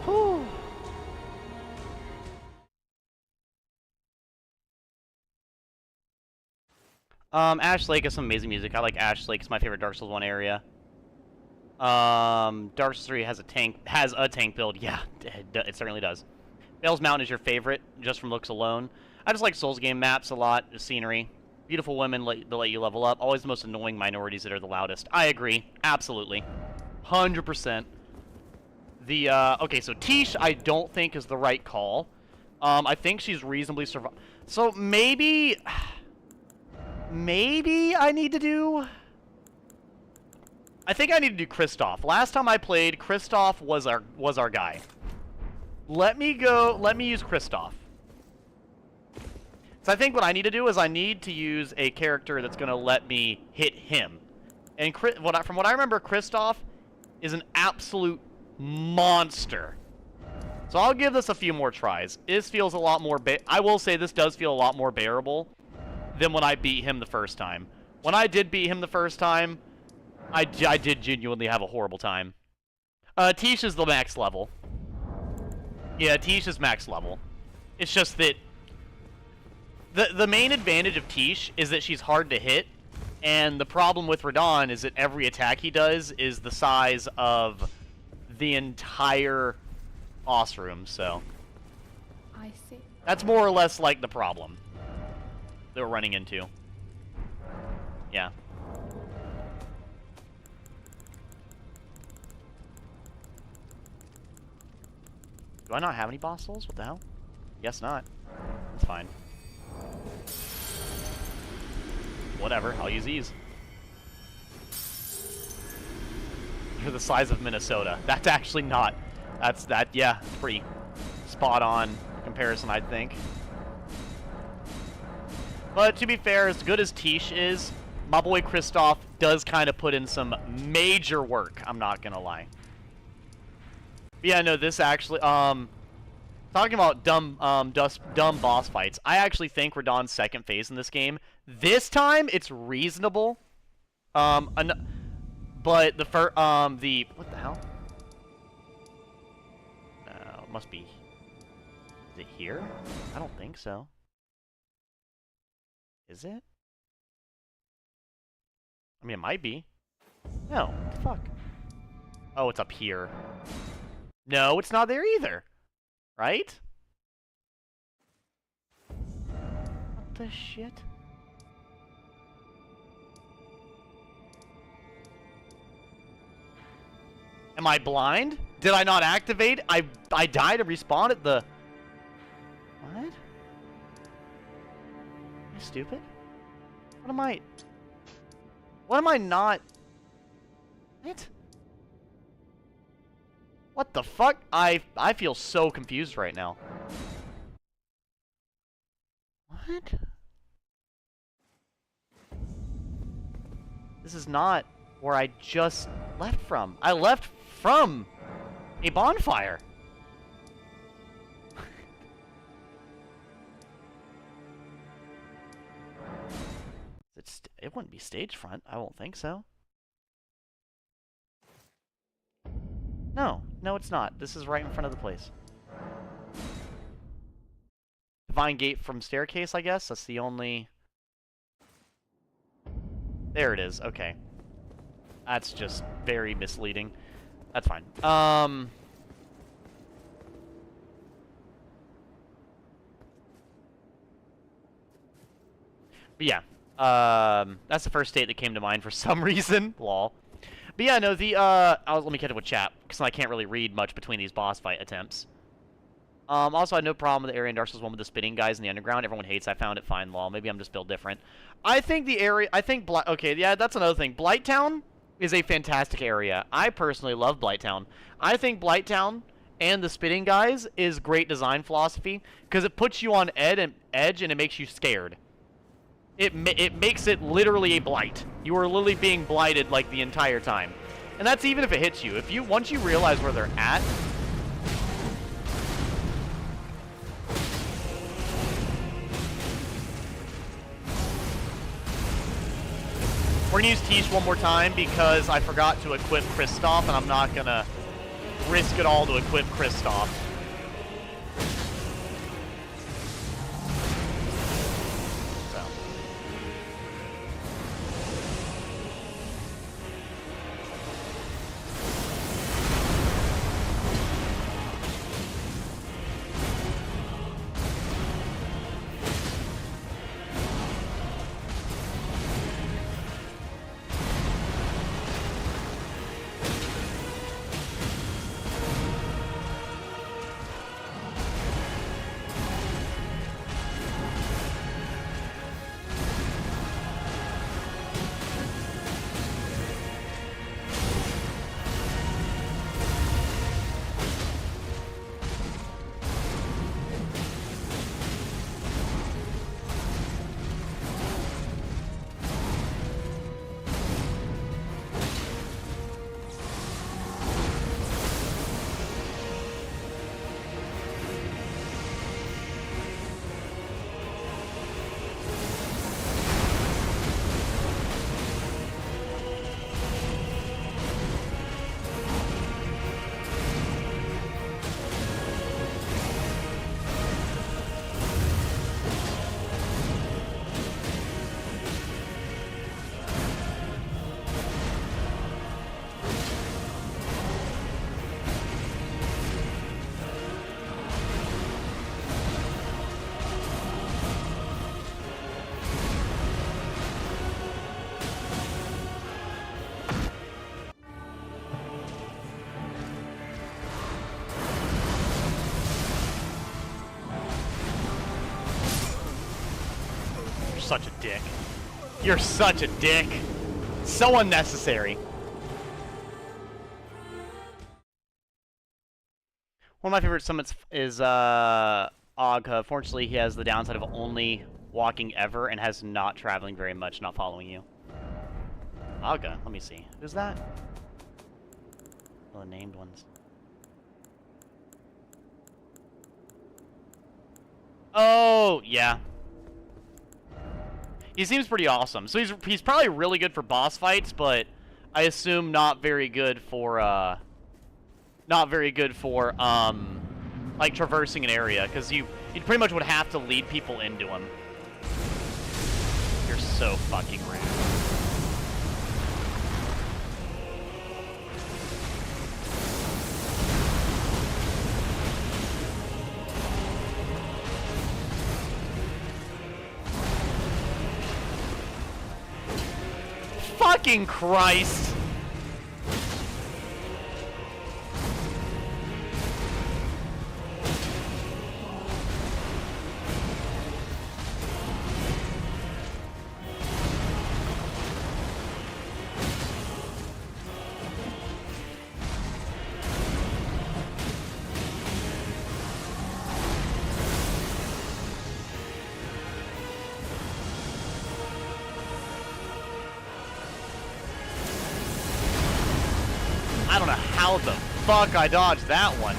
Whew. Ash Lake has some amazing music. I like Ash Lake. It's my favorite Dark Souls 1 area. Dark Souls 3 has a tank build. Yeah, it certainly does. Bale's Mountain is your favorite, just from looks alone. I just like Souls game maps a lot, the scenery. Beautiful women that let you level up. Always the most annoying minorities that are the loudest. I agree. Absolutely. 100%. Okay, so Tish I don't think is the right call. I think she's reasonably So maybe I need to do... I think I need to do Kristoff. Last time I played, Kristoff was our guy. Let me use Kristoff. So I think what I need to do is I need to use a character that's going to let me hit him. And from what I remember, Kristoff is an absolute monster. So I'll give this a few more tries. This feels a lot more... I will say this does feel a lot more bearable than when I beat him the first time. When I did beat him the first time, I did genuinely have a horrible time. Tish is the max level. Yeah, Tish is max level. It's just that the main advantage of Tish is that she's hard to hit, and the problem with Radahn is that every attack he does is the size of the entire boss room, so... I see. That's more or less like the problem that we're running into. Yeah. Do I not have any boss souls? What the hell? Guess not. That's fine. Whatever, I'll use these. You're the size of Minnesota. That's actually not. Yeah, it's pretty spot on comparison, I think. But to be fair, as good as Tish is, my boy Kristoff does kind of put in some major work, I'm not gonna lie. But yeah, no, this actually, talking about dumb boss fights, I actually think Radahn's second phase in this game, this time, it's reasonable. But what the hell? No, it must be, is it here? I don't think so. Is it? I mean, it might be. No, what the fuck? Oh, it's up here. No, it's not there either. Right? What the shit? Am I blind? Did I not activate? I died and respawned at the... What? Am I stupid? What am I... What am I not... What? What the fuck? I feel so confused right now. What? This is not where I just left from. I left from a bonfire. It wouldn't be stage front. I won't think so. No, it's not. This is right in front of the place. Divine Gate from staircase, I guess. That's the only... There it is. Okay. That's just very misleading. That's fine. But yeah. That's the first state that came to mind for some reason. Lol. But yeah, no, let me catch up with chat, because I can't really read much between these boss fight attempts. Also, I had no problem with the area in Dark Souls 1 with the spitting guys in the underground. Everyone hates. I found it fine, lol. Maybe I'm just built different. I think the area... okay, yeah, that's another thing. Blighttown is a fantastic area. I personally love Blighttown. I think Blighttown and the spitting guys is great design philosophy, because it puts you on edge and it makes you scared. It makes it literally a blight. You are literally being blighted like the entire time. And that's even if it hits you. Once you realize where they're at... We're gonna use Tish one more time because I forgot to equip Kristoff, and I'm not gonna risk it all to equip Kristoff. Such a dick. You're such a dick. So unnecessary. One of my favorite summits is Ogha. Fortunately, he has the downside of only walking ever and has not traveling very much, not following you. Ogha, let me see. Who's that? Oh, the named ones. Oh, yeah. He seems pretty awesome. So he's probably really good for boss fights, but I assume not very good for like traversing an area, because you pretty much would have to lead people into him. You're so fucking rude. Fucking Christ! I don't know how the fuck I dodged that one.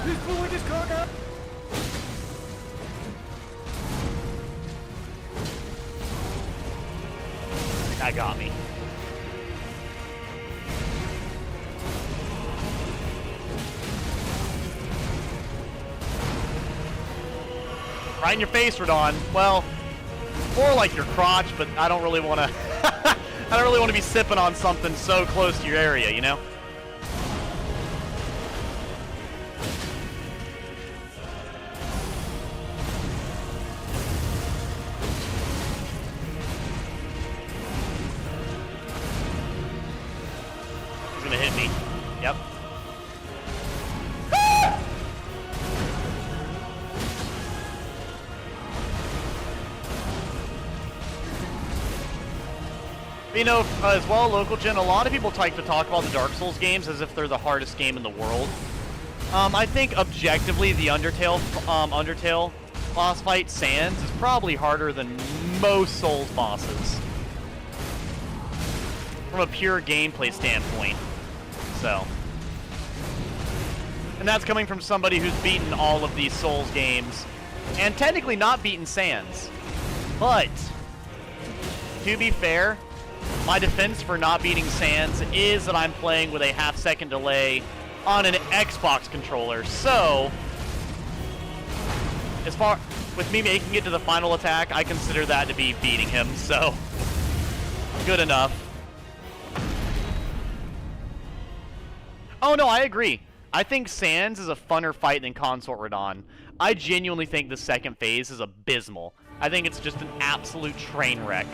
He's pulling his cock out! That got me. Right in your face, Radahn. Well, more like your crotch, but I don't really want to. I don't really want to be sipping on something so close to your area, you know? He's gonna hit me. Yep. You know, as well, Local Gen, a lot of people like to talk about the Dark Souls games as if they're the hardest game in the world. I think objectively, the Undertale boss fight, Sans, is probably harder than most Souls bosses. from a pure gameplay standpoint. So. And that's coming from somebody who's beaten all of these Souls games, and technically not beaten Sans. But, to be fair, my defense for not beating Sans is that I'm playing with a half-second delay on an Xbox controller. So, as far with me making it to the final attack, I consider that to be beating him. So, good enough. Oh no, I agree. I think Sans is a funner fight than Consort Radahn. I genuinely think the second phase is abysmal. I think it's just an absolute train wreck.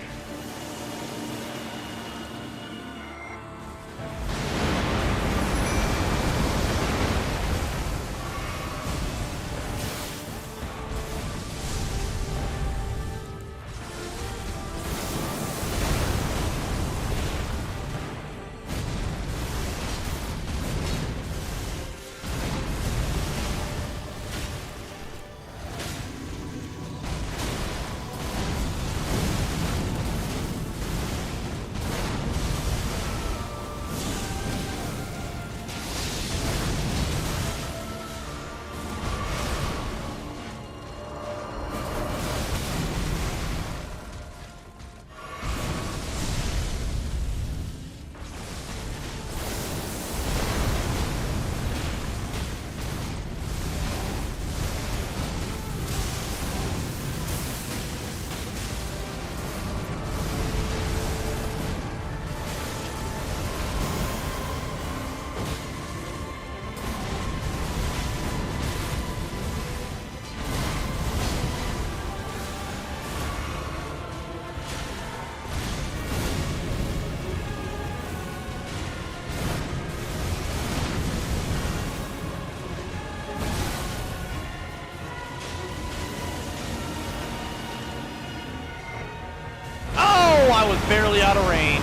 I was barely out of range.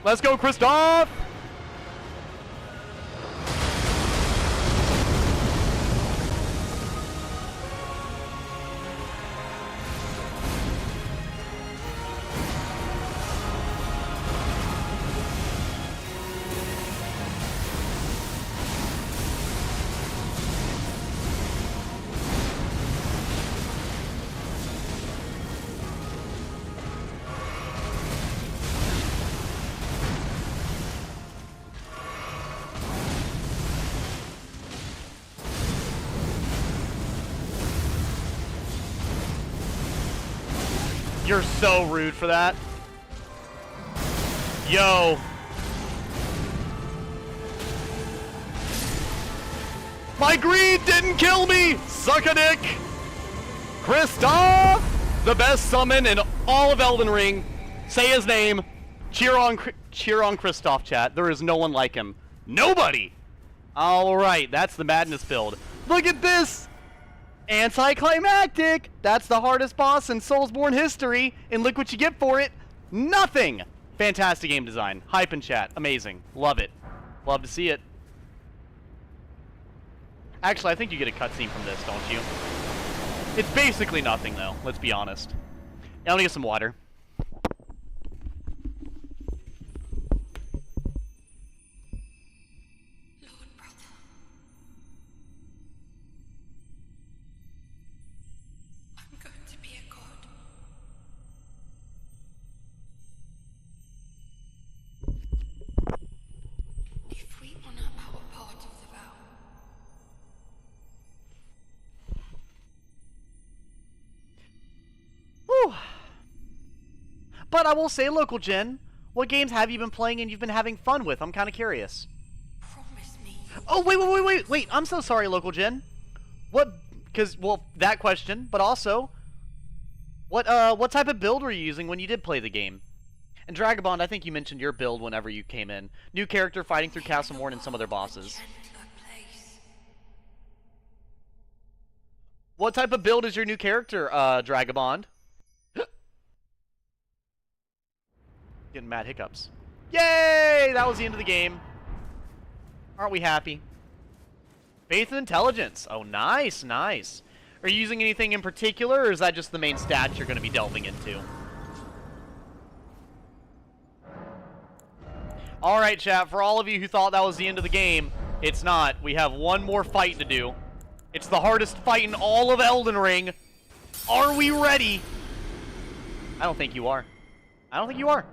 Let's go, Christoph! You're so rude for that. Yo. My greed didn't kill me! Suck a dick! Kristoff! The best summon in all of Elden Ring. Say his name. Cheer on Kristoff, chat. There is no one like him. Nobody! Alright, that's the Madness build. Look at this! Anticlimactic! That's the hardest boss in Soulsborne history, and look what you get for it. Nothing! Fantastic game design. Hype in chat. Amazing. Love it. Love to see it. Actually, I think you get a cutscene from this, don't you? It's basically nothing, though. Let's be honest. Now, let me get some water. But I will say, Local Gen, what games have you been playing and you've been having fun with? I'm kind of curious. Promise me. Oh, wait. I'm so sorry, Local Gen. What, because, well, that question, but also, what type of build were you using when you did play the game? And Dragabond, I think you mentioned your build whenever you came in. New character fighting through Castlemorn and some other bosses. What type of build is your new character, Dragabond? Getting mad hiccups. Yay! That was the end of the game. Aren't we happy? Faith and intelligence. Oh, nice, nice. Are you using anything in particular, or is that just the main stats you're going to be delving into? Alright, chat, for all of you who thought that was the end of the game, it's not. We have one more fight to do. It's the hardest fight in all of Elden Ring. Are we ready? I don't think you are. I don't think you are.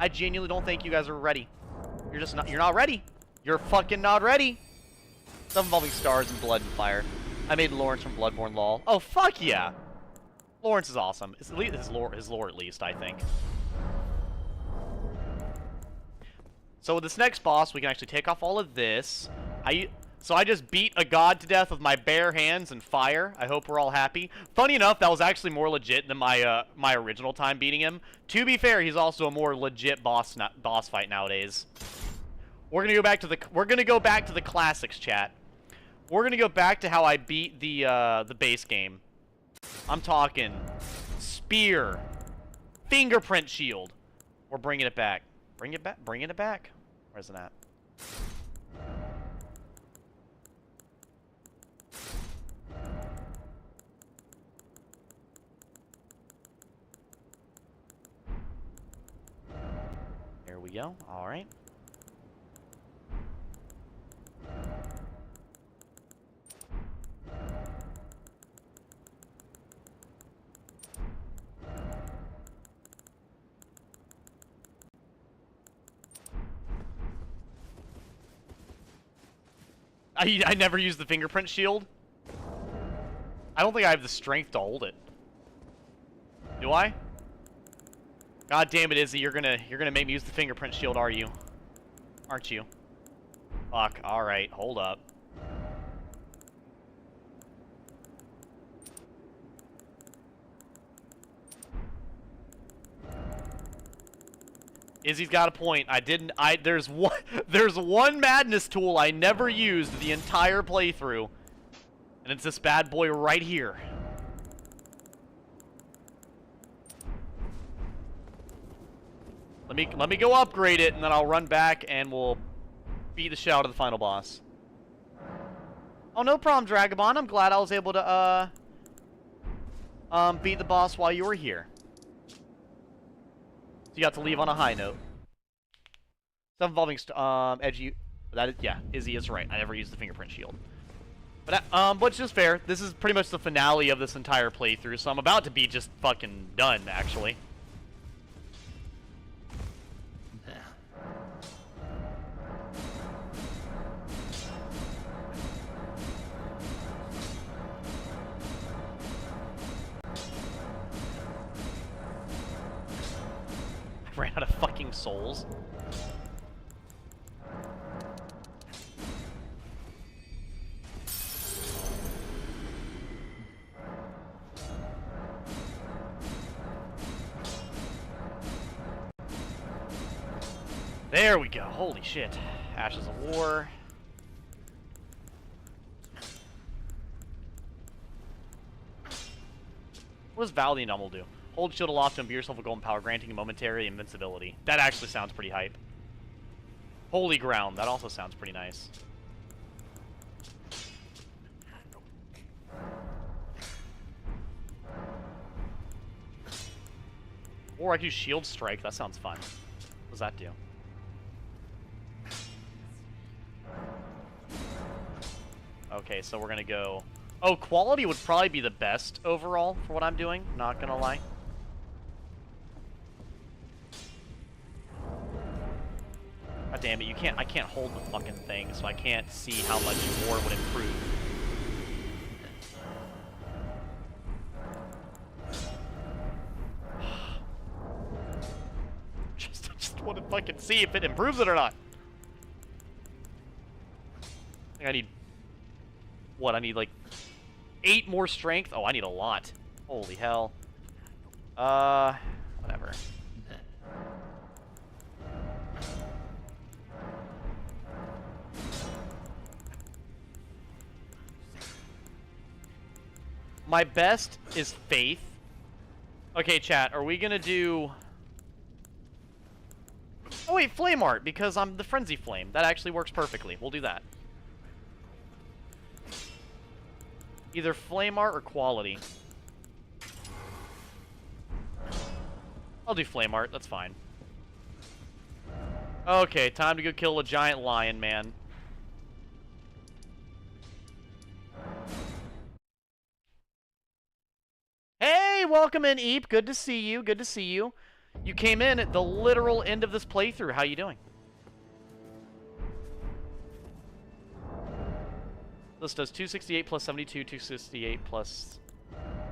I genuinely don't think you guys are ready. You're just not. You're not ready. You're fucking not ready. Stuff involving stars and blood and fire. I made Lawrence from Bloodborne lol. Oh, fuck yeah. Lawrence is awesome. It's at least his lore at least, I think. So with this next boss, we can actually take off all of this. So I just beat a god to death with my bare hands and fire. I hope we're all happy. Funny enough, that was actually more legit than my my original time beating him. To be fair, he's also a more legit boss fight nowadays. We're gonna go back to the classics, chat. We're gonna go back to how I beat the base game. I'm talking spear, fingerprint shield. We're bringing it back. Bringing it back. Where's it at? There we go. All right. I never used the fingerprint shield. I don't think I have the strength to hold it. Do I? God damn it, Izzy, you're gonna make me use the fingerprint shield, are you? Aren't you? Fuck, alright, hold up. Izzy's got a point. There's one madness tool I never used the entire playthrough. And it's this bad boy right here. Let me go upgrade it, and then I'll run back and we'll beat the shit out of the final boss. Oh, no problem, Dragabond. I'm glad I was able to beat the boss while you were here. You got to leave on a high note. Stuff involving edgy. Yeah, Izzy is right. I never used the fingerprint shield. But which is fair. This is pretty much the finale of this entire playthrough, so I'm about to be just fucking done, actually. Ran out of fucking souls. There we go. Holy shit. Ashes of War. What does Valiant Umble do? Hold shield aloft to imbue yourself with golden power, granting momentary invincibility. That actually sounds pretty hype. Holy Ground. That also sounds pretty nice. Or I could use Shield Strike. That sounds fun. What does that do? Okay, so we're gonna go... Oh, quality would probably be the best overall for what I'm doing. Not gonna lie. God damn it, I can't hold the fucking thing, so I can't see how much more would improve. I just want to fucking see if it improves it or not. I think I need... What, I need like 8 more strength? Oh, I need a lot. Holy hell. Whatever. My best is Faith. Okay, chat, are we gonna do... Oh wait, Flame Art, because I'm the Frenzy Flame. That actually works perfectly. We'll do that. Either Flame Art or Quality. I'll do Flame Art, that's fine. Okay, time to go kill a giant lion, man. Hey, welcome in, Eep. Good to see you, good to see you. You came in at the literal end of this playthrough. How you doing? This does 268 plus 72, 268 plus...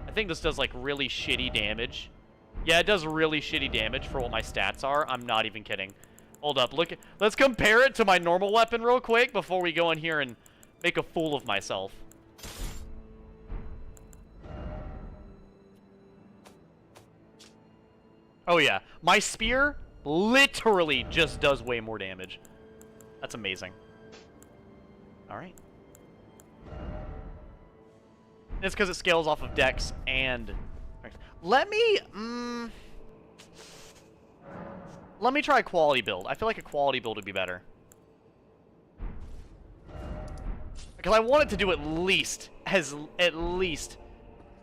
I think this does, like, really shitty damage. Yeah, it does really shitty damage for what my stats are. I'm not even kidding. Hold up, look at... Let's compare it to my normal weapon real quick before we go in here and make a fool of myself. Oh yeah, my spear literally just does way more damage. That's amazing. Alright. It's because it scales off of dex and... Let me try a quality build. I feel like a quality build would be better. Because I want it to do at least as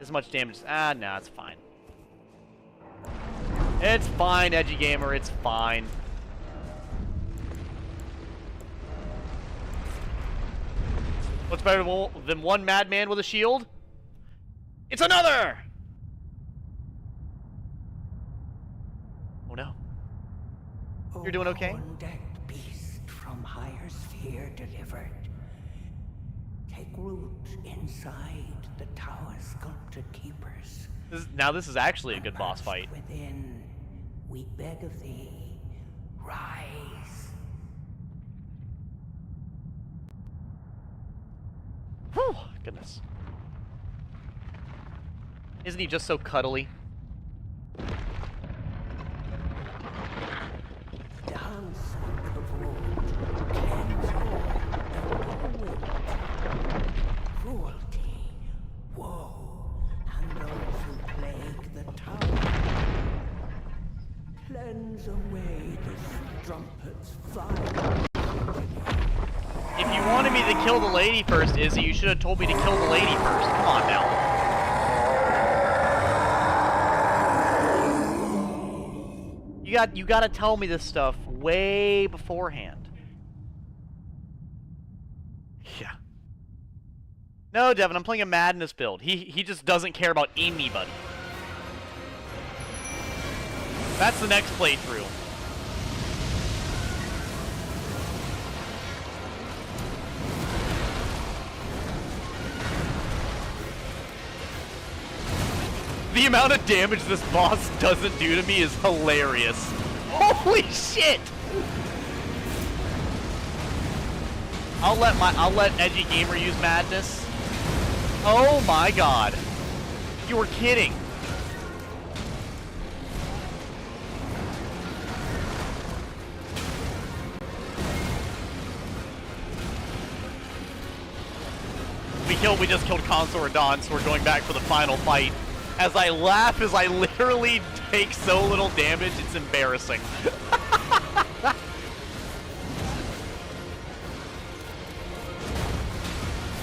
much damage. Ah, nah, it's fine. It's fine, Edgy Gamer, it's fine. What's better than one madman with a shield? It's another! Oh no. You're doing okay? Horn-decked beast from higher sphere delivered. Take root inside the tower sculpted keepers. Now this is actually a good boss fight. Within, we beg of thee, rise. Whew, goodness. Isn't he just so cuddly? Dance with the void, cleanse all, cruelty, woe, and those who plague the tower. Cleanse away the strumpet's fire. If you wanted me to kill the lady first, Izzy, you should have told me to kill the lady first. Come on now. You gotta tell me this stuff way beforehand. Yeah. No, Devin, I'm playing a Madness build. He just doesn't care about anybody. That's the next playthrough. The amount of damage this boss doesn't do to me is hilarious. Holy shit! I'll let Edgy Gamer use Madness. Oh my god. You were kidding. We just killed Consort Radahn, so we're going back for the final fight. As I laugh, as I literally take so little damage, it's embarrassing.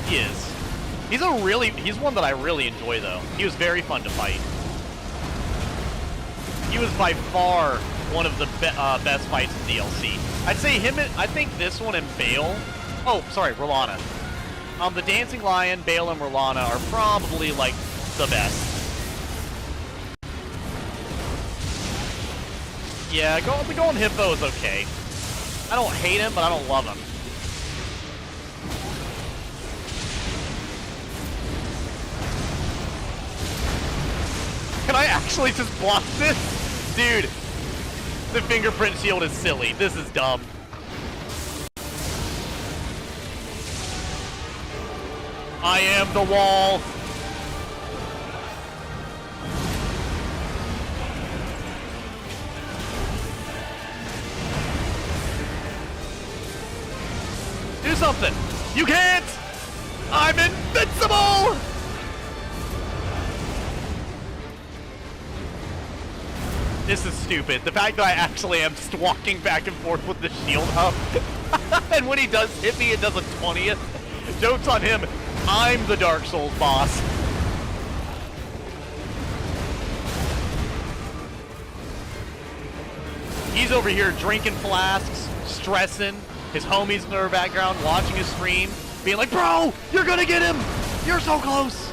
He is. He's one that I really enjoy, though. He was very fun to fight. He was by far one of the best fights in DLC. I'd say I think this one and Bale. Oh, sorry, Rolana. The Dancing Lion, Bale, and Rolana are probably, like, the best. Yeah, the Golden Hippo is okay. I don't hate him, but I don't love him. Can I actually just block this? Dude, the fingerprint shield is silly. This is dumb. I am the wall. Do something! You can't! I'm invincible! This is stupid. The fact that I actually am just walking back and forth with the shield up. And when he does hit me, it does a 20th. Joke's on him. I'm the Dark Souls boss. He's over here drinking flasks, stressing. His homies in the background watching his stream, being like, bro, you're gonna get him! You're so close!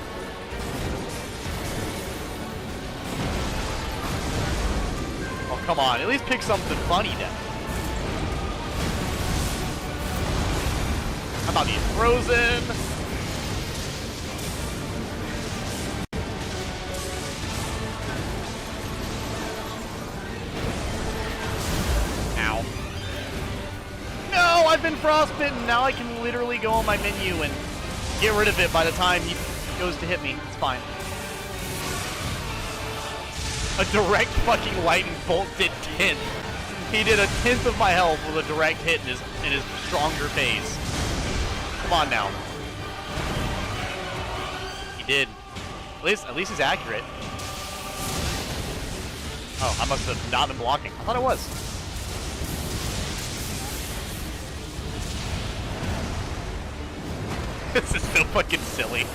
Oh, come on. At least pick something funny then. How about he's frozen? Ow. No, I've been frostbitten. Now I can literally go on my menu and get rid of it by the time he goes to hit me. It's fine. A direct fucking lightning bolt did 10. He did a 10th of my health with a direct hit in his stronger phase. Come on now. He did. At least he's accurate. Oh, I must have not been blocking. I thought I was. This is so fucking silly.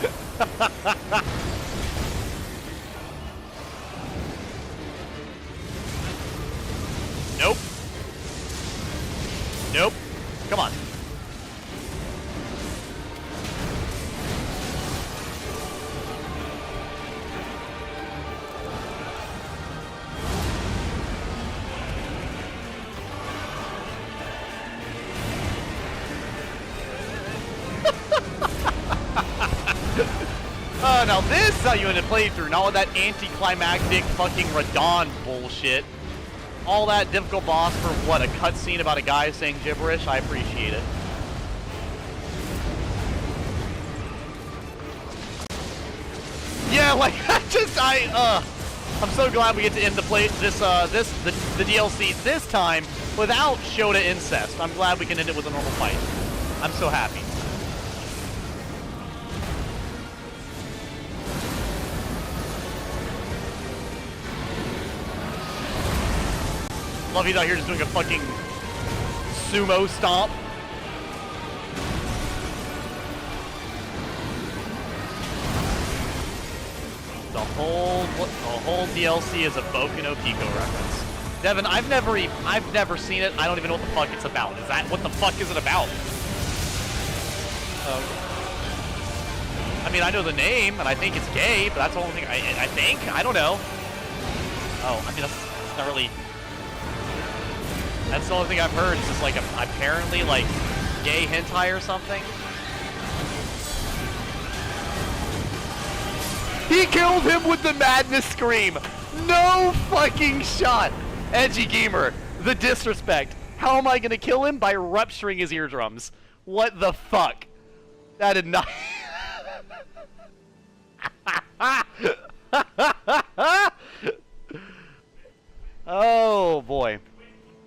Nope. Nope. Come on. Now this is how you end a playthrough, not with that anticlimactic fucking Radahn bullshit. All that difficult boss for what, a cutscene about a guy saying gibberish? I appreciate it. Yeah, like I'm so glad we get to end the the DLC this time without Shota incest. I'm glad we can end it with a normal fight. I'm so happy. Love he's out here just doing a fucking sumo stomp. The whole DLC is a Boku no Pico reference. Devin, I've never seen it. I don't even know what the fuck it's about. Is that what the fuck is it about? I mean, I know the name, and I think it's gay, but that's the only thing I think. I don't know. Oh, I mean, that's not really. That's the only thing I've heard. It's just like apparently like gay hentai or something. He killed him with the madness scream. No fucking shot. Edgy Gamer, the disrespect. How am I gonna kill him? By rupturing his eardrums. What the fuck? That did not. Oh boy.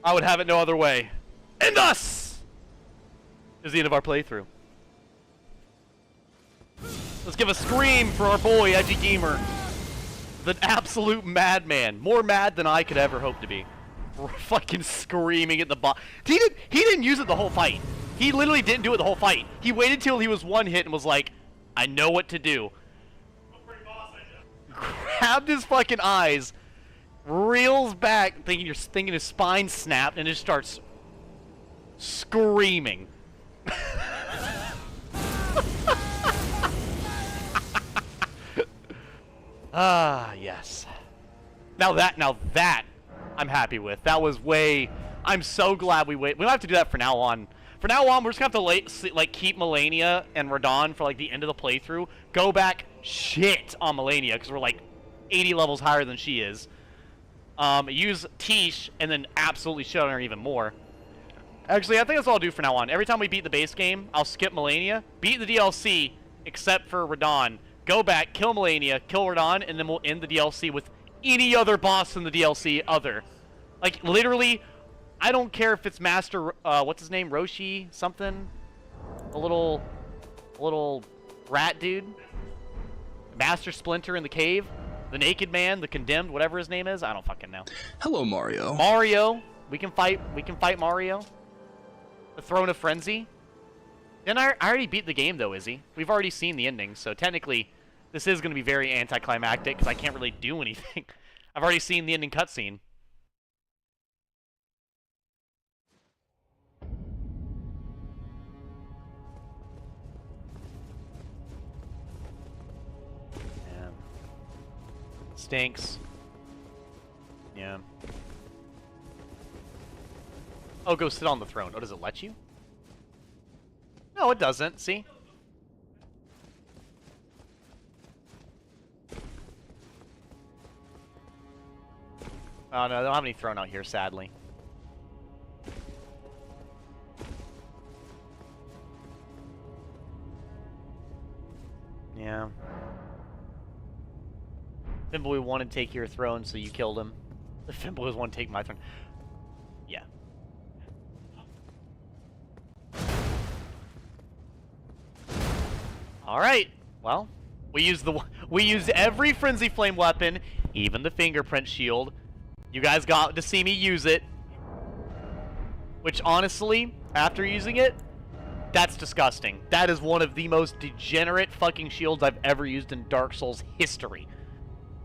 I would have it no other way. And thus is the end of our playthrough. Let's give a scream for our boy, Edgy Gamer. The absolute madman. More mad than I could ever hope to be. We're fucking screaming at the boss. He didn't use it the whole fight. He literally didn't do it the whole fight. He waited till he was one hit and was like, I know what to do. Grabbed his fucking eyes, reels back, thinking his spine snapped, and just starts screaming. Ah, yes. Now that I'm happy with. That was way. I'm so glad we wait. We don't have to do that from now on. From now on, we're just gonna have to like keep Melania and Radahn for like the end of the playthrough. Go back shit on Melania because we're like 80 levels higher than she is. Use Tish and then absolutely shit on her even more. Actually, I think that's all I'll do for now on. Every time we beat the base game, I'll skip Melania, beat the DLC, except for Radahn. Go back, kill Melania, kill Radahn, and then we'll end the DLC with any other boss in the DLC other. Like, literally, I don't care if it's Master, what's his name? Roshi something? A little rat dude? Master Splinter in the cave? The Naked Man, the Condemned, whatever his name is. I don't fucking know. Hello, Mario. Mario. We can fight Mario. The Throne of Frenzy. Then I already beat the game, though, Izzy. We've already seen the ending, so technically this is going to be very anticlimactic because I can't really do anything. I've already seen the ending cutscene. Yeah. Stinks. Yeah. Oh, go sit on the throne. Oh, does it let you? No, it doesn't. See? Oh, no, they don't have any throne out here, sadly. Yeah. Fimboy wanted to take your throne, so you killed him. The Fimboys want to take my throne. Yeah. All right. Well, we used every Frenzy Flame weapon, even the fingerprint shield. You guys got to see me use it. Which honestly, after using it, that's disgusting. That is one of the most degenerate fucking shields I've ever used in Dark Souls history.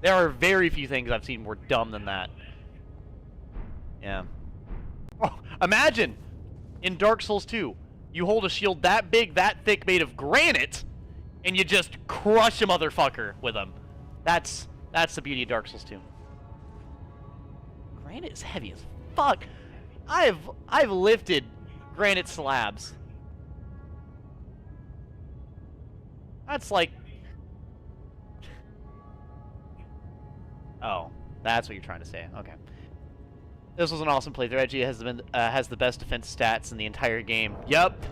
There are very few things I've seen more dumb than that. Yeah. Oh, imagine in Dark Souls 2, you hold a shield that big, that thick, made of granite, and you just crush a motherfucker with them. That's the beauty of Dark Souls 2. Granite is heavy as fuck. I've lifted granite slabs. That's like... Oh, that's what you're trying to say. Okay. This was an awesome playthrough. Edgy has the best defense stats in the entire game. Yep.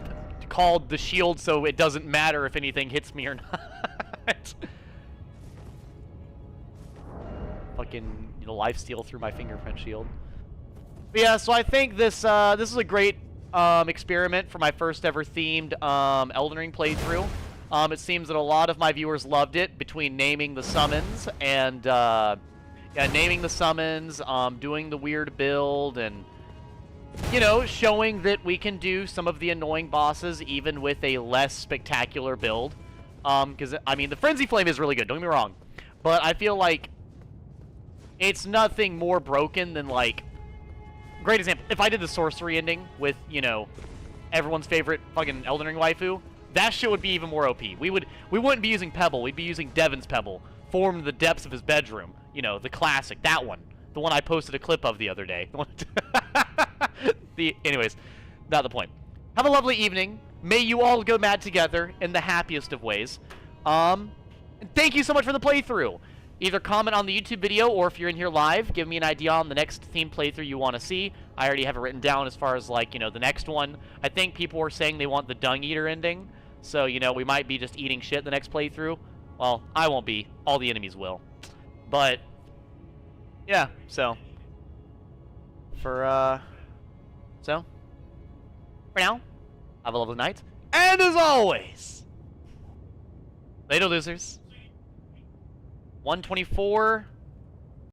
Called the shield so it doesn't matter if anything hits me or not. Fucking lifesteal through my fingerprint shield. But yeah, so I think this is a great experiment for my first ever themed Elden Ring playthrough. It seems that a lot of my viewers loved it, between naming the summons and naming the summons, doing the weird build, and you know, showing that we can do some of the annoying bosses even with a less spectacular build. Because I mean, the Frenzy Flame is really good. Don't get me wrong, but I feel like it's nothing more broken than, like, great example. If I did the sorcery ending with, you know, everyone's favorite fucking Elden Ring waifu, that shit would be even more OP. We wouldn't be using Pebble. We'd be using Devon's Pebble, formed in the depths of his bedroom. You know, the classic, that one, the one I posted a clip of the other day. Anyways, not the point. Have a lovely evening. May you all go mad together in the happiest of ways. And thank you so much for the playthrough. Either comment on the YouTube video, or if you're in here live, give me an idea on the next theme playthrough you want to see. I already have it written down as far as, like, you know, the next one. I think people were saying they want the Dung Eater ending. So, you know, we might be just eating shit the next playthrough. Well, I won't be. All the enemies will. But, yeah, so. For now, have a lovely night. And as always, later, losers. 124